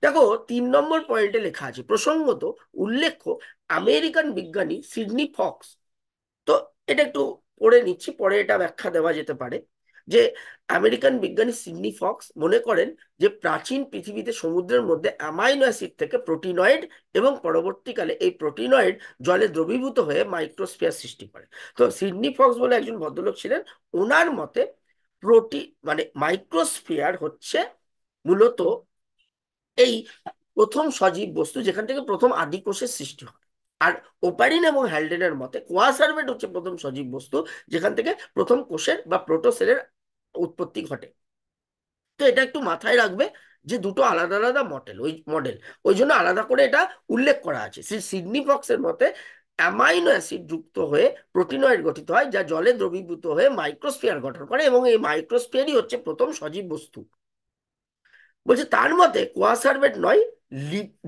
দেখো, 3 নম্বর পয়েন্টে লেখা আছে প্রসঙ্গত উল্লেখ্য আমেরিকান বিজ্ঞানী সিডনি ফক্স। তো এটা একটু পড়ে নিচ্ছি, পরে এটা ব্যাখ্যা দেওয়া যেতে পারে যে আমেরিকান বিজ্ঞানী সিডনি ফক্স মনে করেন যে প্রাচীন পৃথিবীতে সমুদ্রের মধ্যে অ্যামাইনো অ্যাসিড থেকে প্রোটিনয়েড এবং পরবর্তীকালে এই প্রোটিনয়েড জলে দ্রবীভূত হয়ে মাইক্রোস্ফিয়ার সৃষ্টি করে। তো সিডনি ফক্স বলে একজন ভদ্রলোক ছিলেন, ওনার মতে মানে মাইক্রোস্ফিয়ার হচ্ছে মূলত এই প্রথম সজীব বস্তু যেখান থেকে প্রথম আদি কোষের সৃষ্টি হয়। আর ওপারিন এবং হ্যালডেনের মতে কোয়াসার্ভেট হচ্ছে প্রথম সজীব বস্তু যেখান থেকে প্রথম কোষের বা প্রোটোসেলের উৎপত্তি ঘটে। তো এটা একটু মাথায় রাখবে যে দুটো আলাদা আলাদা মডেল, ওই জন্য আলাদা করে এটা উল্লেখ করা আছে। সিডনি ফক্সের মতে অ্যামাইনো অ্যাসিড যুক্ত হয়ে প্রোটিনয়েড গঠিত হয় যা জলে দ্রবীভূত হয়ে মাইক্রোস্ফিয়ার গঠন করে এবং এই মাইক্রোস্ফিয়ারই হচ্ছে প্রথম সজীব বস্তু। বলছে তার মতে কোয়াসার্ভেট নয়,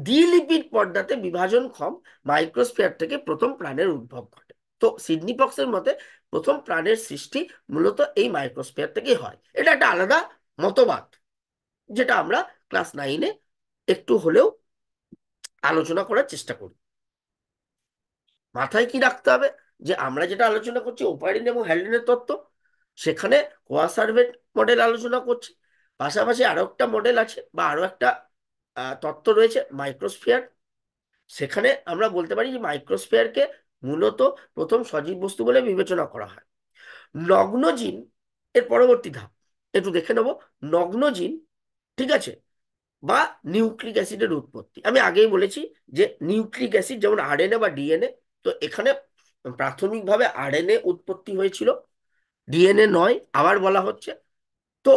দ্বিলিপিড পর্দাতে বিভাজনক্ষম মাইক্রোস্ফিয়ার থেকে প্রথম প্রাণের উদ্ভব ঘটে। তো সিডনি ফক্সের মতে প্রথম প্রাণের সৃষ্টি মূলত এই মাইক্রোস্ফিয়ার থেকেই হয়। এটা একটা আলাদা মতবাদ, যেটা আমরা ক্লাস 9-এ একটু হলেও আলোচনা করার চেষ্টা করি। মাথায় কি রাখতে হবে যে আমরা যেটা আলোচনা করছি ওপারিন এবং হ্যালডেনের তত্ত্ব, সেখানে কোয়াসার্ভেট মডেল আলোচনা করছি, পাশাপাশি আরো একটা মডেল আছে বা আরো একটা তত্ত্ব রয়েছে মাইক্রোস্ফিয়ার। সেখানে আমরা বলতে পারি যে মাইক্রোস্ফিয়ারকে মূলত প্রথম সজীব বস্তু বলে বিবেচনা করা হয়। নগ্নজিন এর পরবর্তী ধাপ একটু দেখে নেব। নগ্নজিন, ঠিক আছে, বা নিউক্লিক অ্যাসিডের উৎপত্তি। আমি আগেই বলেছি যে নিউক্লিক অ্যাসিড যেমন আরএনএ বা ডিএনএ, তো এখানে প্রাথমিকভাবে আরএনএ উৎপত্তি হয়েছিল, ডিএনএ নয় আবার বলা হচ্ছে। তো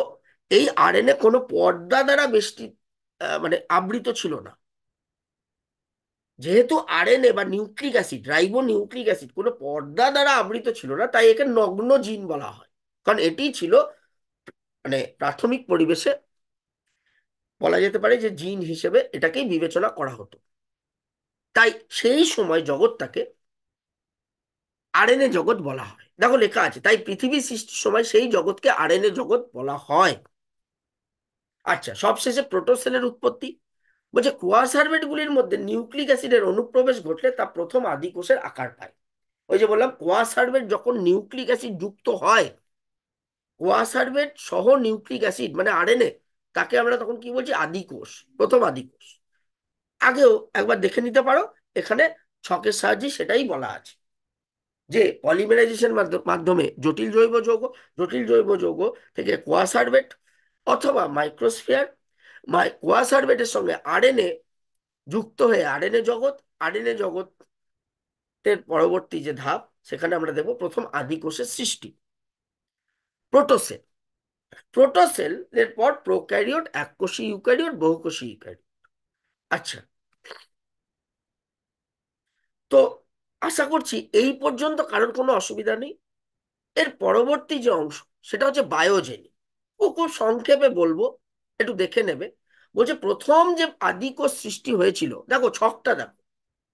এই আরএনএ কোনো পর্দা দ্বারা বেষ্টিত, মানে আবৃত ছিল না। যেহেতু আরএনএ বা nucleic acid, ribo nucleic acid কোনো পর্দা দ্বারা আবৃত ছিল না, তাই একে নগ্ন জিন বলা হয়। কারণ এটি ছিল মানে প্রাথমিক পরিবেশে বলা যেতে পারে যে জিন হিসেবে এটাকেই বিবেচনা করা হতো। তাই সেই সময় জগৎটাকে আরএনএ জগৎ বলা হয়। দেখো লেখা আছে, তাই পৃথিবী সৃষ্টির সময় সেই জগৎকে আরএনএ জগৎ বলা হয়। আচ্ছা, সবশেষে প্রোটোসেলের উৎপত্তি। বলছে কোয়াসার্ভেট গুলির মধ্যে নিউক্লিক অ্যাসিডের অনুপ্রবেশ ঘটলে তা প্রথম আদি কোষের আকার পায়। ওই যে বললাম কোয়াসার্ভেট যখন নিউক্লিক অ্যাসিড যুক্ত হয়, কোয়াসার্ভেট সহ নিউক্লিক অ্যাসিড মানে আরএনএ, তাকে আমরা তখন কি বলছি, আদি কোষ, প্রথম আদি কোষ। আগেও একবার দেখে নিতে পারো, এখানে ছকের সাহায্যে সেটাই বলা আছে যে পলিমারাইজেশন মাধ্যমে জটিল জৈব যৌগ থেকে কোয়াসার্ভেট অথবা মাইক্রোস্ফিয়ার, কোয়াসার্ভেটের সঙ্গে আরএনএ যুক্ত হয়ে আরএনএ জগতের পরবর্তী যে ধাপ, সেখানে আমরা দেখব প্রথম আদি কোষের সৃষ্টি। প্রোটোসেল। প্রোটোসেল এর পর প্রোক্যারিওট, এককোষী ইউক্যারিওট, বহুকোষী ইউক্যারিওট। আচ্ছা, তো আশা করছি এই পর্যন্ত কারোর কোনো অসুবিধা নেই। এর পরবর্তী যে অংশ সেটা হচ্ছে বায়োজেনিক। ও খুব সংক্ষেপে বলবো, একটু দেখে নেবে। বলছে প্রথম যে আদিকোষ সৃষ্টি হয়েছিল, দেখো ছকটা দেখো,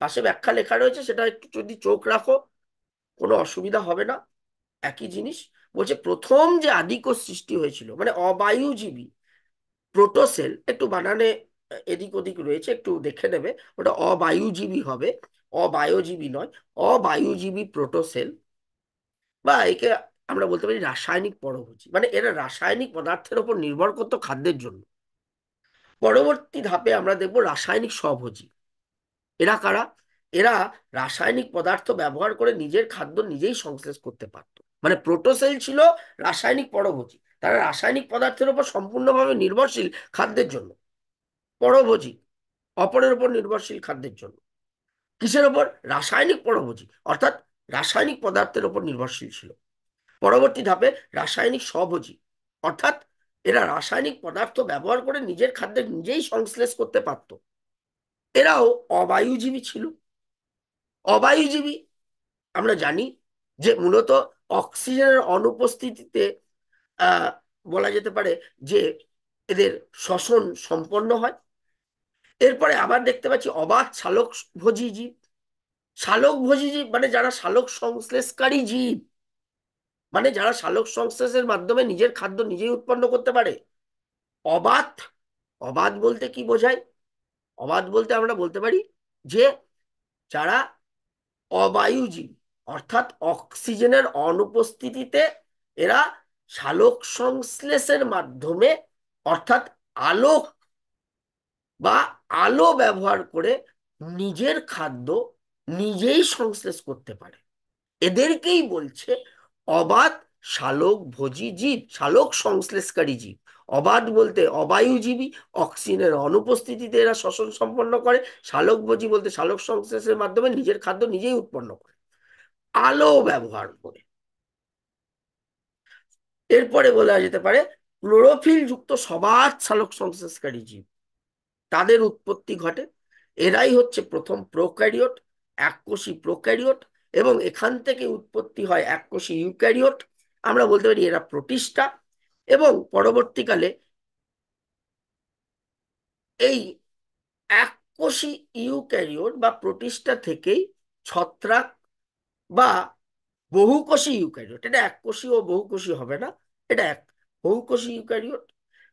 পাশে ব্যাখ্যা লেখা রয়েছে, সেটা একটু যদি চোখ রাখো কোনো অসুবিধা হবে না। একই জিনিস বলছে, প্রথম যে আদিকোষ সৃষ্টি হয়েছিল মানে অবায়ুজীবী প্রোটোসেল, একটু বানানে এদিক ওদিক রয়েছে, একটু দেখে নেবে, ওটা অবায়ুজীবী হবে, অবায়ুজীবী নয়। অবায়ুজীবী প্রোটোসেল, বা একে আমরা বলতে পারি রাসায়নিক পরভোজী, মানে এরা রাসায়নিক পদার্থের উপর নির্ভর করতো খাদ্যের জন্য। পরবর্তী ধাপে আমরা দেখব রাসায়নিক স্বভোজী। এরা কারা? এরা রাসায়নিক পদার্থ ব্যবহার করে নিজের খাদ্য নিজেই সংশ্লেষ করতে পারত। মানে প্রোটোসেল ছিল রাসায়নিক পরভোজী, তারা রাসায়নিক পদার্থের উপর সম্পূর্ণভাবে নির্ভরশীল খাদ্যের জন্য। পরভোজী, অপরের উপর নির্ভরশীল খাদ্যের জন্য। কিসের ওপর? রাসায়নিক পরভোজী, অর্থাৎ রাসায়নিক পদার্থের উপর নির্ভরশীল ছিল। পরবর্তী ধাপে রাসায়নিক স্বভোজী, অর্থাৎ এরা রাসায়নিক পদার্থ ব্যবহার করে নিজের খাদ্যে নিজেই সংশ্লেষ করতে পারত। এরাও অবায়ুজীবী ছিল। অবায়ুজীবী আমরা জানি যে মূলত অক্সিজেনের অনুপস্থিতিতে আহ বলা যেতে পারে যে এদের শ্বসন সম্পন্ন হয়। এরপরে আবার দেখতে পাচ্ছি অবাত শালক ভোজী জীব। শালক ভোজী জীব মানে যারা শালক সংশ্লেষকারী জীব, মানে যারা শালক সংশ্লেষের মাধ্যমে নিজের খাদ্য নিজেই উৎপন্ন করতে পারে। অবাত, অবাত বলতে কি বোঝায়? অবাত বলতে আমরা বলতে পারি যে যারা অবায়ুজীবী, অর্থাৎ অক্সিজেনের অনুপস্থিতিতে এরা সালোক সংশ্লেষের মাধ্যমে, অর্থাৎ আলোক বা আলো ব্যবহার করে নিজের খাদ্য নিজেই সংশ্লেষ করতে পারে। এদেরকেই বলছে অবাত শালক ভোজী জীব, শালক সংশ্লেষকারী জীব। অবাত বলতে অবায়ুজীবী, অক্সিজেনের অনুপস্থিতিতে এরা শ্বসন সম্পন্ন করে। শালক ভোজী বলতে শালক সংশ্লেষের মাধ্যমে নিজের খাদ্য নিজেই উৎপন্ন করে আলো ব্যবহার করে। এরপরে বলা যেতে পারে ক্লোরোফিল যুক্ত সবাত শালক সংশ্লেষকারী জীব, তাদের উৎপত্তি ঘটে। এরাই হচ্ছে প্রথম প্রোক্যারিওট, এককোষী প্রোক্যারিওট, এবং এখান থেকে উৎপত্তি হয় এককোষী ইউক্যারিওট। আমরা বলতে পারি এরা প্রোটিস্টা। এবং পরবর্তীকালে এই এককোষী ইউক্যারিওট বা প্রোটিস্টা থেকেই ছত্রাক বা বহুকোষী ইউক্যারিওট, এটা এককোষী ও বহুকোষী হবে না, এটা এক বহুকোষী ইউক্যারিওট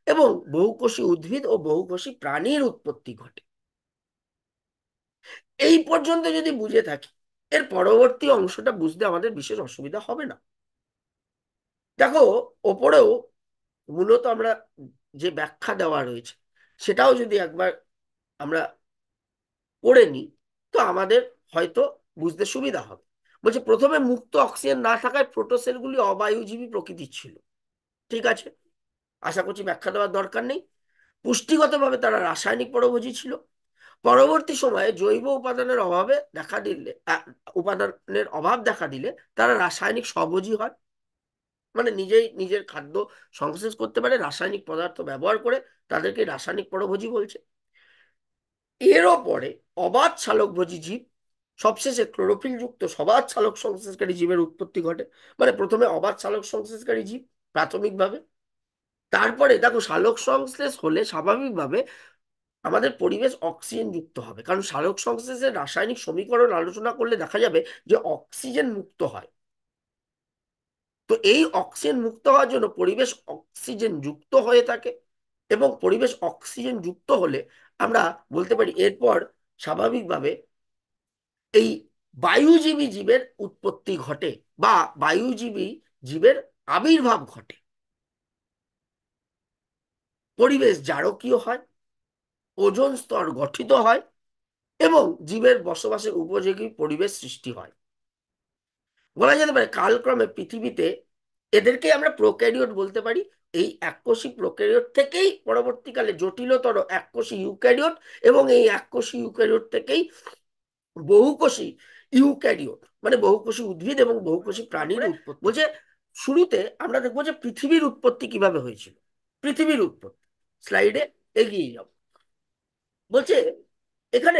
এবং বহুকোষী উদ্ভিদ ও বহুকোষী প্রাণীর উৎপত্তি ঘটে। এই পর্যন্ত যদি বুঝে থাকি, এর পরবর্তী অংশটা বুঝতে আমাদের বিশেষ অসুবিধা হবে না। দেখো, ওপরেও মূলত আমরা যে ব্যাখ্যা দেওয়া রয়েছে সেটাও যদি একবার আমরা পড়ে নিই, তো আমাদের হয়তো বুঝতে সুবিধা হবে। বলছে প্রথমে মুক্ত অক্সিজেন না থাকায় প্রোটোসেলগুলি অবায়ুজীবী প্রকৃতির ছিল। ঠিক আছে, আশা করছি ব্যাখ্যা দেওয়ার দরকার নেই। পুষ্টিগতভাবে তারা রাসায়নিক পরভোজী ছিল। পরবর্তী সময়ে জৈব উপাদানের অভাবে দেখা দিলে উপাদানের অভাব দেখা দিলে তারা রাসায়নিক স্বভোজী হয়, মানে নিজেই নিজের খাদ্য সংশ্লেষ করতে পারে রাসায়নিক পদার্থ ব্যবহার করে, তাদেরকে রাসায়নিক পরভোজী বলছে। এরও পরে অবাত শালকভোজী জীব, সবশেষে ক্লোরোফিল যুক্ত সবাত শালক সংশ্লেষকারী জীবের উৎপত্তি ঘটে। মানে প্রথমে অবাত শালক সংশ্লেষকারী জীব প্রাথমিকভাবে, তারপরে দেখো শালক সংশ্লেষ হলে স্বাভাবিকভাবে আমাদের পরিবেশ অক্সিজেন যুক্ত হবে, কারণ সালোক সংশ্লেষের রাসায়নিক সমীকরণ আলোচনা করলে দেখা যাবে যে অক্সিজেন মুক্ত হয়। তো এই অক্সিজেন মুক্ত হওয়ার জন্য পরিবেশ অক্সিজেন যুক্ত হয়ে থাকে, এবং পরিবেশ অক্সিজেন যুক্ত হলে আমরা বলতে পারি এরপর স্বাভাবিকভাবে এই বায়ুজীবী জীবের উৎপত্তি ঘটে বা বায়ুজীবী জীবের আবির্ভাব ঘটে। পরিবেশ জারকীয় হয়, ওজোন স্তর গঠিত হয় এবং জীবের বসবাসের উপযোগী পরিবেশ সৃষ্টি হয়। বলা যেতে পারে কালক্রমে পৃথিবীতে এদেরকে আমরা প্রোক্যারিওট বলতে পারি। এই এককোষী প্রোক্যারিওট থেকেই পরবর্তীকালে জটিলতর এককোষী ইউক্যারিওট, এবং এই এককোষী ইউক্যারিওট থেকেই বহুকোষী ইউক্যারিওট, মানে বহুকোষী উদ্ভিদ এবং বহুকোষী প্রাণীর উৎপত্তি। বলছে শুরুতে আমরা দেখবো যে পৃথিবীর উৎপত্তি কিভাবে হয়েছিল। পৃথিবীর উৎপত্তি স্লাইডে এগিয়ে যাব। বলছে এখানে